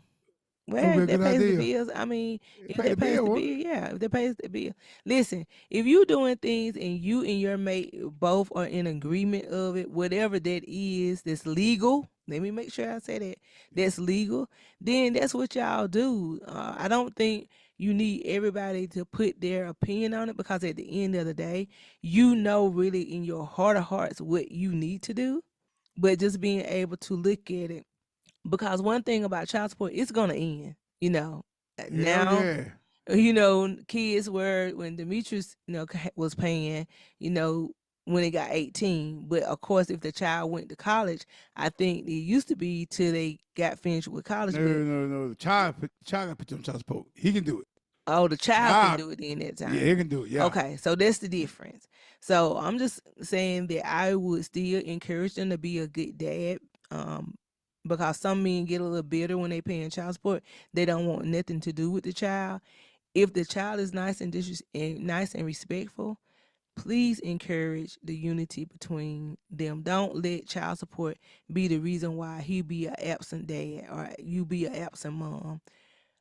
That would Well, be if a that good pays the idea. bills, I mean, if Pay the that pays bill, the bill, won't it? yeah, if that pays the bill. Listen, if you doing things and you and your mate both are in agreement of it, whatever that is, that's legal. Let me make sure I say that that's legal. Then that's what y'all do. I don't think you need everybody to put their opinion on it because at the end of the day, really in your heart of hearts what you need to do. But just being able to look at it, because one thing about child support, it's gonna end. You know, Hell now, yeah. kids were when Demetrius, was paying, you know, when he got 18. But of course, if the child went to college, I think it used to be till they got finished with college. No, But no, no. The child got put on child support. He can do it. oh, the child can Child, do it in that yeah, time. he can do it. Yeah. Okay, so that's the difference. So I'm just saying that I would still encourage them to be a good dad. Um, because some men get a little bitter when they paying child support. They don't want nothing to do with the child. If the child is nice and respectful, please encourage the unity between them. Don't let child support be the reason why he be an absent dad or you be an absent mom.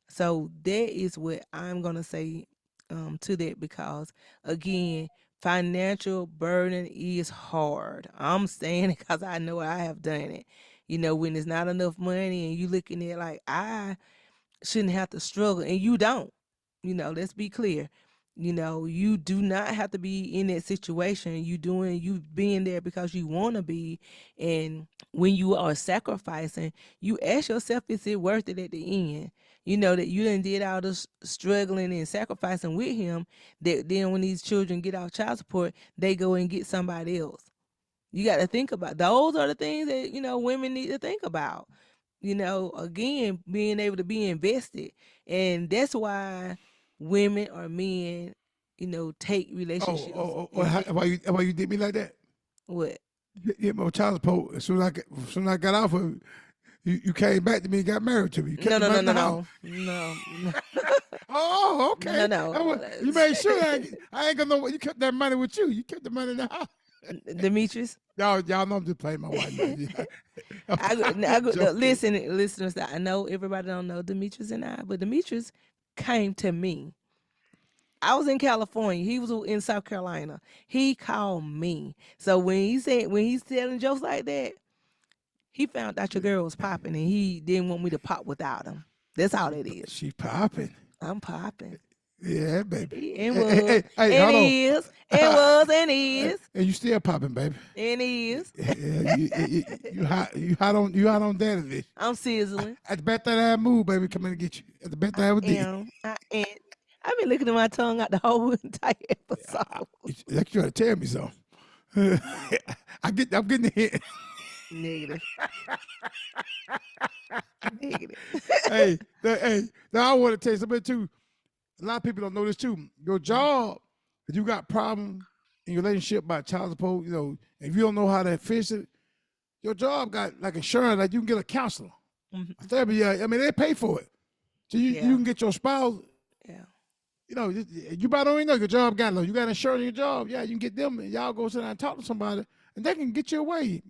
So that is what I'm gonna say to that, because again, financial burden is hard. I'm saying it because I know I have done it. When there's not enough money and you looking at like I shouldn't have to struggle, and you don't. Let's be clear. You do not have to be in that situation. You being there because you want to be, and when you are sacrificing, you ask yourself, is it worth it at the end? That you done did all this struggling and sacrificing with him. That then when these children get off child support, they go and get somebody else. You got to think about those are the things that women need to think about. Again, being able to be invested, and that's why women or men, take Oh, relationships oh, oh, and get why you did me like that? what? Get my child support. As soon as I got off of it, you came back to me and got married to me. You kept No, the no, no, money in no, the house. no, no, no, Oh, no, okay. no. You made sure I ain't gonna know what you kept that money with you. You kept the money in the house. Demetrius, Y'all know I'm just playing my wife now. Yeah. I'm just joking. listen, listeners. I know everybody don't know Demetrius and I, but Demetrius came to me. I was in California. He was in South Carolina. He called me. So when he's telling jokes like that, he found out your girl was popping and he didn't want me to pop without him. That's all She it is. she popping. I'm popping. Yeah, baby. And Hey, hey, was hey, hey, and hold on. is and was and is And you still popping, baby. and is. Yeah, you hot on daddy. I'm sizzling. At the best thing I have moved, baby, come in and get you. At the best I thing I ever did. am. I am. I've been looking at my tongue out the whole entire episode. Like you trying to tell me something. I'm getting the hint. Negative. Negative. Hey, now I want to tell you something too. A lot of people don't know this too. Your job, if you got problem in your relationship about child support, if you don't know how to fix it, your job got like insurance, like you can get a counselor, Mhm. a therapy. I mean, they pay for it, so you Yeah. can get your spouse. Yeah. You probably don't even know your job got you got insurance in your job. Yeah, you can get them, and y'all go sit down and talk to somebody, and they can get you away.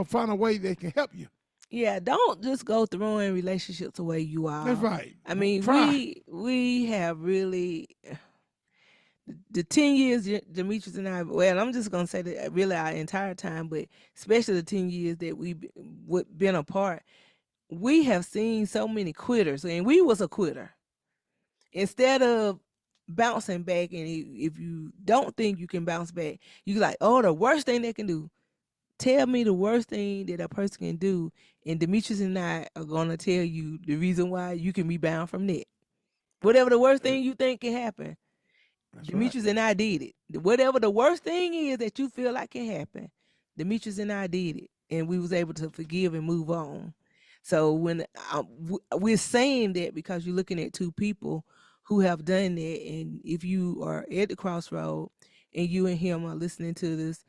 Find a way they can help you. Yeah, don't just go throwing relationships the way you That's are. right. I mean, Try. we have really the 10 years Demetrius and I. Well, I'm just gonna say that really our entire time, but especially the 10 years that we've been apart, we have seen so many quitters, and we was a quitter. Instead of bouncing back, and if you don't think you can bounce back, you like, oh, the worst thing they can do. Tell me the worst thing that a person can do, and Demetrius and I are gonna tell you the reason why you can rebound from that. Whatever the worst thing you think can happen, That's right. Demetrius and I did it. Whatever the worst thing is that you feel like can happen, Demetrius and I did it, and we was able to forgive and move on. So when we're saying that because you're looking at two people who have done that, and if you are at the crossroad and you and him are listening to this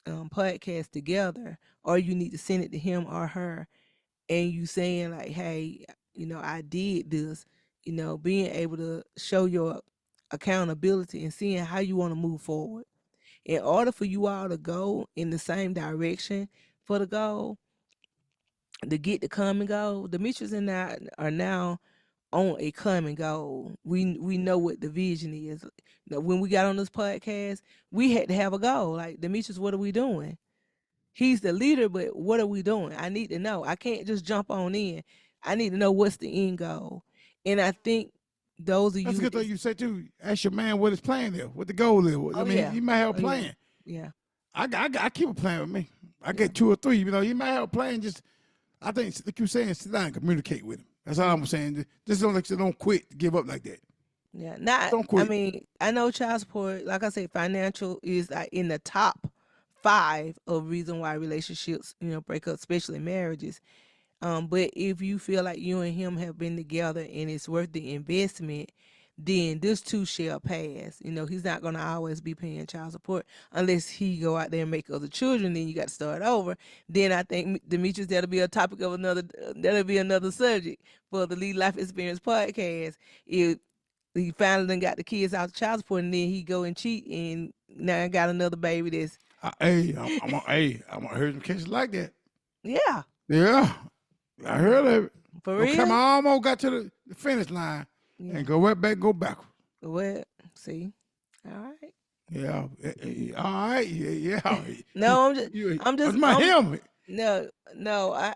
podcast together, or you need to send it to him or her, and you saying like, hey, I did this, being able to show your accountability and seeing how you want to move forward. In order for you all to go in the same direction for the goal, to get the common goal, Demetrius and I are now on a common goal. We know what the vision is. When we got on this podcast, we had to have a goal. Like, Demetrius, what are we doing? He's the leader, but what are we doing? I need to know. I can't just jump on in. I need to know what's the end goal. And I think those of That's a you good thing that's you say too. Ask your man what his plan is, what the goal is. I oh mean, yeah. he might have a Oh yeah. plan. Yeah. I keep a plan with me. I Yeah. get 2 or 3. He might have a plan. Just I think, like you saying, sit down and communicate with him. That's all Yeah. I'm saying. Just don't quit, give up like that. Yeah. Not Don't I quit. mean, I know child support, like I said, financial is like in the top 5 of reason why relationships, break up, especially marriages. But if you feel like you and him have been together and it's worth the investment, then this too shall pass. He's not gonna always be paying child support unless he go out there and make other children. Then you got to start over. Then I think, Demetrius, that'll be a topic of that'll be another subject for the Lead Life Experience podcast. If he finally done got the kids out of child support, and then he go and cheat, and now I got another baby. That's I'm gonna hear some cases like that. yeah, Yeah, I heard of it. for Okay, real. I almost got to the finish line Yeah. and go right back, go back. Well, see, all right. Yeah, all right, yeah. No, I'm just, It's my him. no, no,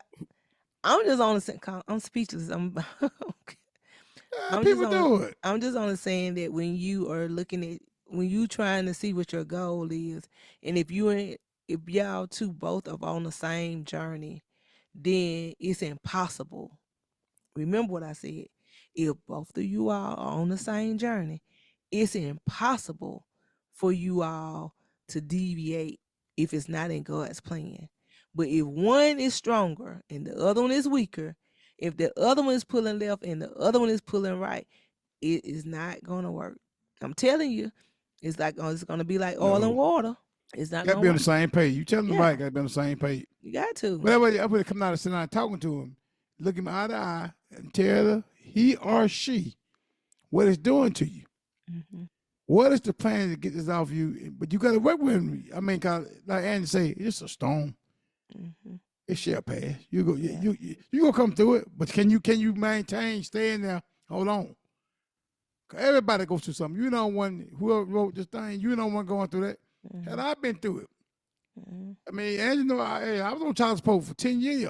I'm just only saying, I'm speechless. I'm just People only, do it. I'm just only saying that when you are looking at, when you trying to see what your goal is, and if y'all two both are on the same journey, then it's impossible. Remember what I said. If both of you all are on the same journey, it's impossible for you all to deviate if it's not in God's plan. But if one is stronger and the other one is weaker, if the other one is pulling left and the other one is pulling right, it is not gonna work. I'm telling you, it's gonna be like oil and No, water. It's not got to gonna be on the work. same page. You tell them Yeah, right, got to be on the same page. you got to. But that way, I would come out and sit down and talking to him, look him eye to eye, and tell her, he or she, what it's doing to you. Hmm. What is the plan to get this off you? But you got to work with me. I mean, cause like Andy say, it's a storm. Hmm. It shall pass. You go, Yeah. you gonna come through it. But can you maintain staying there? Hold on. 'Cause everybody goes through something. You know one whoever wrote this thing. You know one going through that. Had Hmm. I been through it? Hmm. I mean, as you know, I was on child support for 10 years.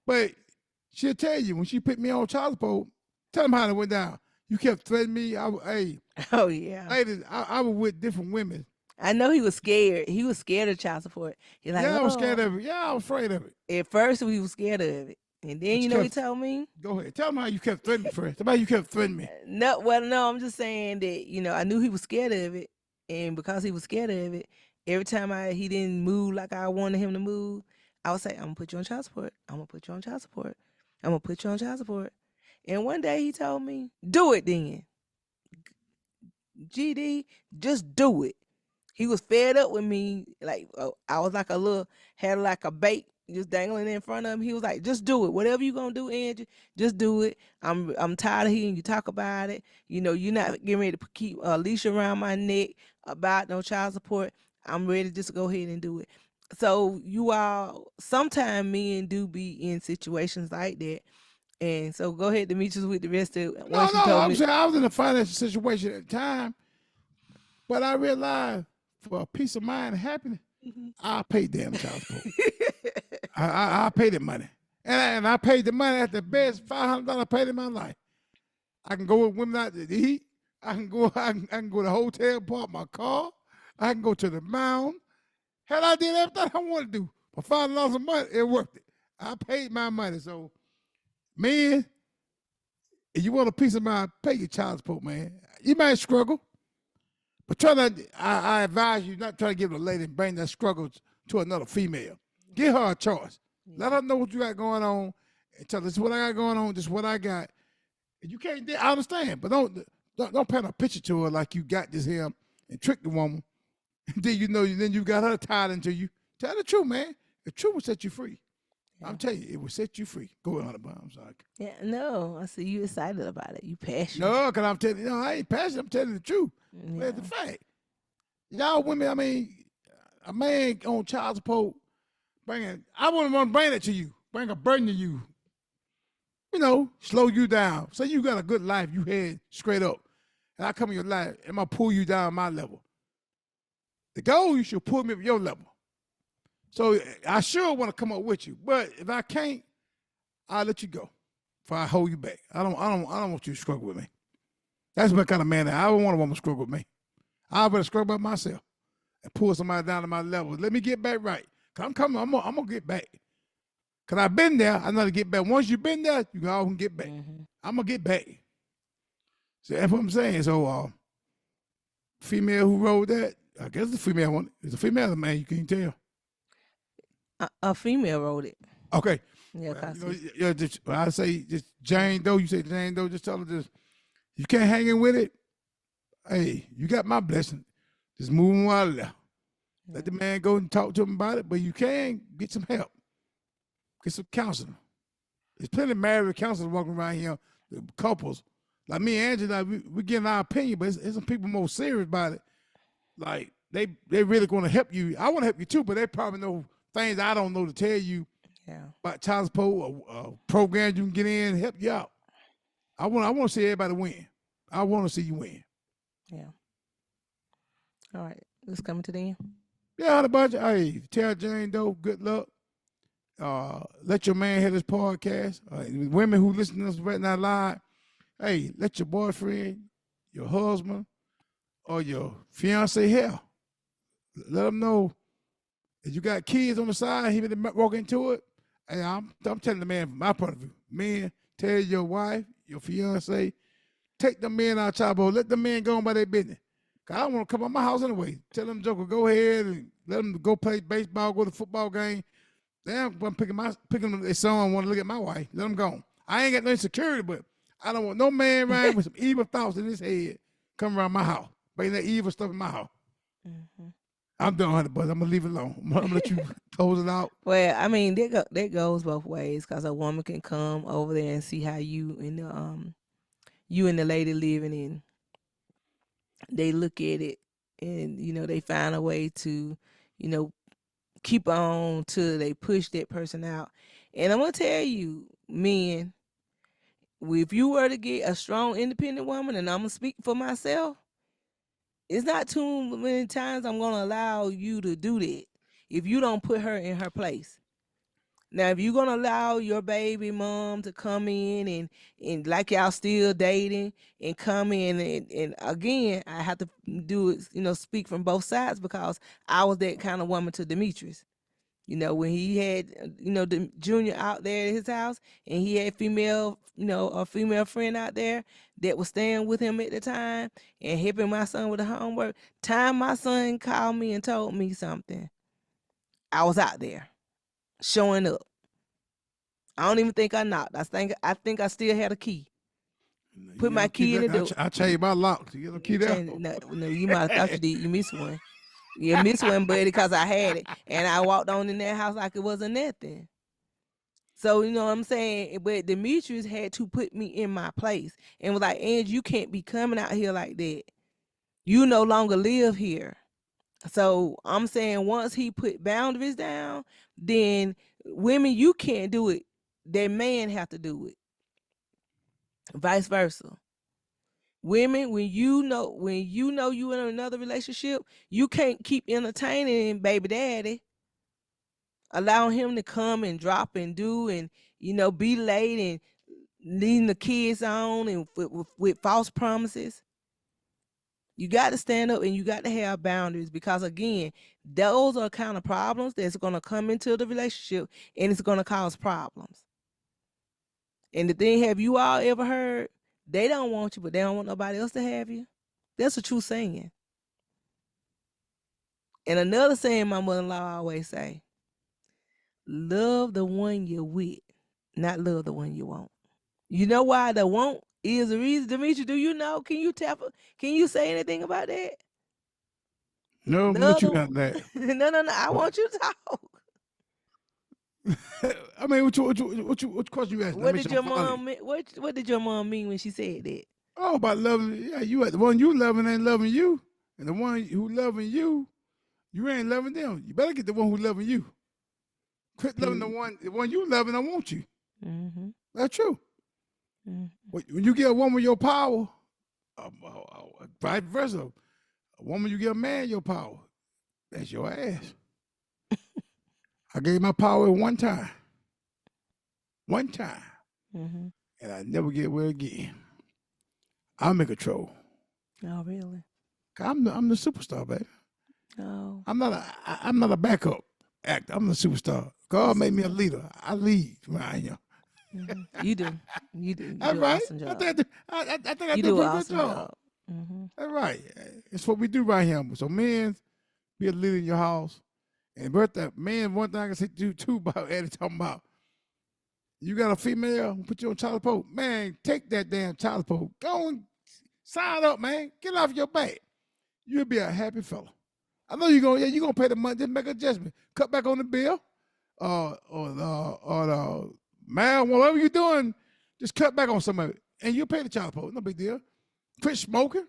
But she'll tell you when she put me on child support. Tell them how it went down. You kept threatening me. Oh yeah. Ladies, I was with different women. I know he was scared. He was scared of child support. He's like, Yeah, I was scared oh. of it. Yeah, I was afraid of it. At first, we was scared of it, and then But you you know what he kept told me. go ahead. Tell them how you kept threatening me first. Tell them how you kept threatening me. No, well, no, I'm just saying that I knew he was scared of it, and because he was scared of it, every time he didn't move like I wanted him to move, I would say, I'm gonna put you on child support. I'm gonna put you on child support. I'm gonna put you on child support. And one day he told me, do it then. GD, just do it. He was fed up with me. Like, I was like had like a bait just dangling in front of him. He was like, just do it. Whatever you gonna do, Angie, just do it. I'm tired of hearing you talk about it. You're not getting ready to keep a leash around my neck about no child support. I'm ready just to go ahead and do it. So you all, sometimes men do be in situations like that. And so go ahead, Demetrius, with the rest of it. No, Once you no, told I'm me, saying I was in a financial situation at the time, but I realized for a peace of mind and happiness, Mhm. I paid damn child support. I paid the money. And I paid the money at the best $500 I paid in my life. I can go with women out to eat. I can go to the hotel, park my car. I can go to the mountain. Hell, I did everything I wanted to do. For $5 a month, it worked it. I paid my money. So, man, if you want a peace of mind, pay your child support, man. You might struggle, but try not. I advise you not try to give it a lady and bring that struggle to another female. Give her a choice. Let Yeah. her know what you got going on and tell her, this is what I got going on, this is what I got. And you can't, I understand, but don't paint a picture to her like you got this here and trick the woman. And then then you got her tied into you. Tell the truth, man. The truth will set you free. Yeah. I'm telling you, it will set you free. Go ahead, I'm sorry. Yeah. No, I see you excited about it. You passionate. No, because I'm telling you, I ain't passionate. I'm telling you the truth. Where's the Yeah. fact? Y'all women, I mean, a man on child support, I wouldn't want to bring it to you, bring a burden to you, slow you down. Say you got a good life, you head straight up, and I come in your life, and I pull you down my level. The goal, you should pull me up your level. So I sure want to come up with you, but if I can't, I'll let you go. If I hold you back, I don't want you to struggle with me. That's my kind of man. I don't want a woman to struggle with me. I'd rather struggle by myself and pull somebody down to my level. Let me get back right. Cause I'm coming. I'm gonna get back. Cause I've been there. I know to get back. Once you've been there, you can always get back. Mm-hmm. I'm gonna get back. So that's what I'm saying. So, female who wrote that, I guess the female one. It's a female man. You can't tell. A female wrote it. Okay. Yeah, Well, I say just Jane Doe. You say Jane Doe. Just tell her this. You can't hang in with it. Hey, you got my blessing. Just move him out of there. Let the man go and talk to him about it, but you can get some help. Get some counseling. There's plenty of married counselors walking around here, couples. Like me and Angela, we getting our opinion, but it's some people more serious about it. Like, they really going to help you. I want to help you too, but they probably know things I don't know to tell you Yeah. about child support or programs you can get in and help you out. I want to see everybody win. I want to see you win. Yeah. All right. Let's come to the end. Yeah, a bunch of, hey, tell Jane Doe, good luck. Let your man hear this podcast. Women who listen to us right now live, hey, let your boyfriend, your husband, or your fiance hear. Let them know if you got kids on the side, he been walk into it. Hey, I'm telling the man from my point of view. Men, tell your wife, your fiance, take the men out of child support. Let the men go on by their business. Cause I don't want to come out my house anyway. Tell them joker, go ahead and let them go play baseball, go to football game. Then I'm picking their son, want to look at my wife. Let them go. I ain't got no insecurity, but I don't want no man around with some evil thoughts in his head come around my house, bring that evil stuff in my house. Mm-hmm. I'm done, honey, but I'm gonna leave it alone. I'm gonna let you close it out. Well, I mean, that goes both ways because a woman can come over there and see how you and the lady living, and they look at it, and they find a way to, you know, keep on till they push that person out. And I'm gonna tell you, men, if you were to get a strong, independent woman, and I'm gonna speak for myself, it's not too many times I'm gonna allow you to do that if you don't put her in her place. Now, if you're gonna allow your baby mom to come in and like y'all still dating and come in and again, I have to do it, speak from both sides because I was that kind of woman to Demetrius. When he had, the junior out there at his house and he had a female friend out there that was staying with him at the time and helping my son with the homework. Time my son called me and told me something, I was out there showing up. I don't even think I knocked. I think I still had a key. Put You my know, keep key in the that. door. I change my lock. You know, keep that. No, no, you might have thought you did. You missed one. You missed one, buddy, because I had it. And I walked on in that house like it wasn't nothing. So, you know what I'm saying? But Demetrius had to put me in my place and was like, Ange, you can't be coming out here like that. You no longer live here. So I'm saying once he put boundaries down, then women, you can't do it. That man have to do it. Vice versa. Women, when you know you in another relationship, you can't keep entertaining baby daddy, allowing him to come and drop and do and be late and leading the kids on and with false promises. You got to stand up and you got to have boundaries because again, those are kind of problems that's gonna come into the relationship and it's gonna cause problems. And the thing, have you all ever heard? They don't want you, but they don't want nobody else to have you. That's a true saying. And another saying my mother-in-law always say, love the one you're with, not love the one you want. You know why the want is the reason, Demetri? Do you know? Can you tap? Can you say anything about that? No, I'm gonna Love let you the got that. no, no, no. I But want you to talk. I mean, what question you asking? I What make did sure I'm your following. mom what did your mom mean when she said that? Oh, about loving. Yeah, you the one you loving ain't loving you, and the one who loving you, you ain't loving them. You better get the one who loving you. Quit loving Period. the one you loving. I want you. Mm-hmm. That's true. Mm-hmm. When you get a woman your power, vice versa. A woman you get a man your power. That's your ass. I gave my power one time, Mm-hmm. and I never get away again. I'm in control. Oh, really? I'm the superstar, baby. Oh, I'm not a backup actor. I'm the superstar. God that's made me a good. leader. I lead around here. Mm-hmm. You do. You do. You That's do an right. awesome I job. think I think I You do a do an pretty good awesome job. job. Mm-hmm. That's right. It's what we do right here. So men, be a leader in your house. And birthday, man, one thing I can say to you too about Eddie talking about, you got a female who put you on child support. Man, take that damn child support. Go and sign up, man. Get it off your back. You'll be a happy fella. I know you're gonna pay the money, just make an adjustment. Cut back on the bill. Or the man, whatever you're doing, just cut back on some of it. And you'll pay the child support. No big deal. Quit smoking.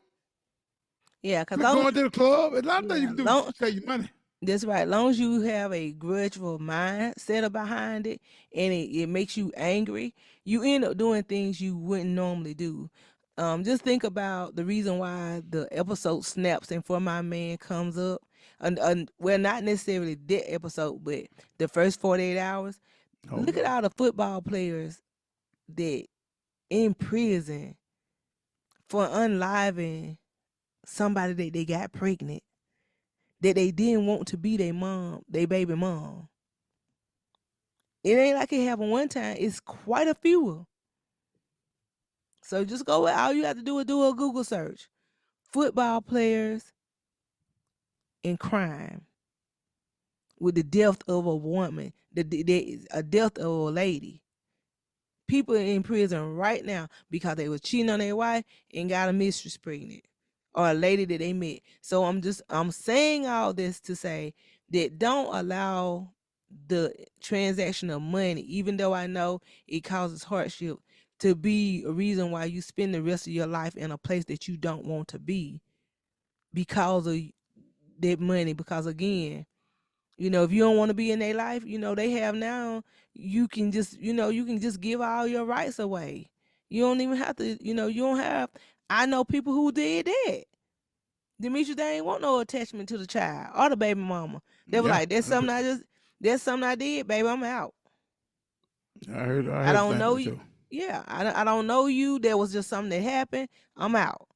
Yeah, cause Quit long going to the club. There's a lot of things you yeah, can do to long save you money. that's right. Long as you have a grudgeful mindset behind it and it makes you angry, you end up doing things you wouldn't normally do. Just think about the reason why the episode snaps and For My Man comes up. And well, not necessarily that episode, but the first 48 hours. Oh Look at no. all the football players that in prison for unliving somebody that they got pregnant, that they didn't want to be their mom, their baby mom. It ain't like it happened one time. It's quite a few. So just go with all you have to do is do a Google search. Football players in crime with the death of a woman, a death of a lady. People in prison right now because they was cheating on their wife and got a mistress pregnant or a lady that they met. So I'm saying all this to say that don't allow the transaction of money, even though I know it causes hardship, to be a reason why you spend the rest of your life in a place that you don't want to be because of that money. Because again, if you don't want to be in their life, they have now, you can just give all your rights away. You don't even have to, you don't have, I know people who did that. Demetri, they ain't want no attachment to the child or the baby mama. They were Yeah. like, that's something I did, baby, I'm out. I I heard don't that know happen you. too. Yeah, I don't know you. There was just something that happened. I'm out.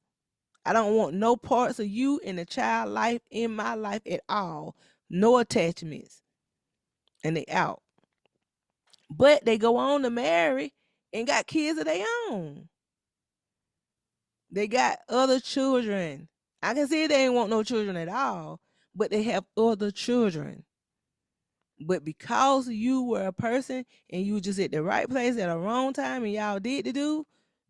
I don't want no parts of you in the child life in my life at all. No attachments. And they out. But they go on to marry and got kids of their own. They got other children. I can see they ain't want no children at all, but they have other children. But because you were a person and you were just at the right place at the wrong time and y'all did the do,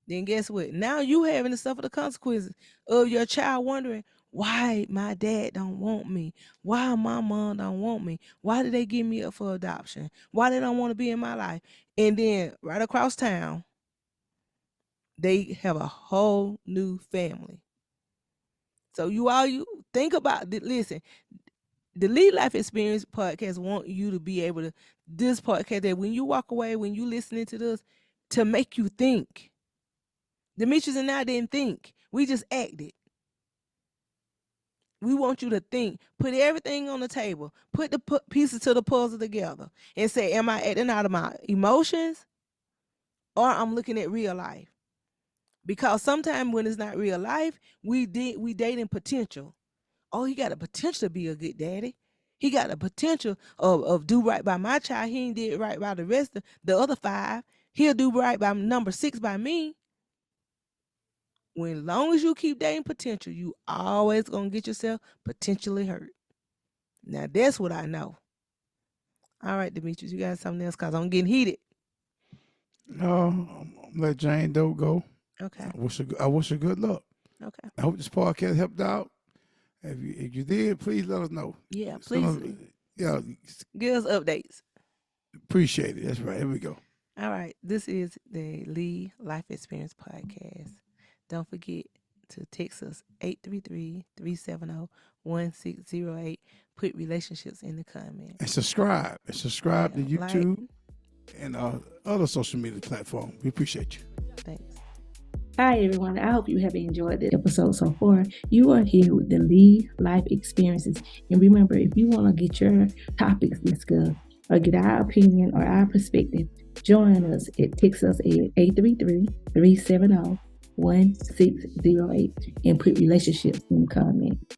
then guess what? Now you having to suffer the consequences of your child wondering why my dad don't want me, why my mom don't want me, why did they give me up for adoption, why they don't want to be in my life, and then right across town they have a whole new family. So you think about listen, the Lead Life Experience podcast want you to be able to this podcast that when you walk away, when you listening to this, to make you think. Demetrius and I didn't think. We just acted. We want you to think. Put everything on the table. Put the pieces to the puzzle together and say, am I acting out of my emotions or I'm looking at real life? Because sometimes when it's not real life, we dating potential. Oh, he got a potential to be a good daddy. He got a potential of do right by my child. He ain't did right by the rest of the other five. He'll do right by number six by me. When long as you keep dating potential, you always gonna get yourself potentially hurt. Now that's what I know. All right, Demetrius, you got something else? Cause I'm getting heated. No, I'm let Jane Doe go. Okay. I wish her good luck. Okay. I hope this podcast helped out. If you did, please let us know. Yeah, Send please us, yeah, give us updates. appreciate it. That's right. Here we go. All right. This is the Lee Life Experience Podcast. Don't forget to text us 833-370-1608. Put relationships in the comments. And subscribe. And subscribe to Yeah, like. YouTube and other social media platforms. We appreciate you. Thanks. Hi, everyone. I hope you have enjoyed the episode so far. You are here with the Lee Life Experiences. And remember, if you want to get your topics discussed or get our opinion or our perspective, join us at text us at 833-370-1608 and put relationships in the comments.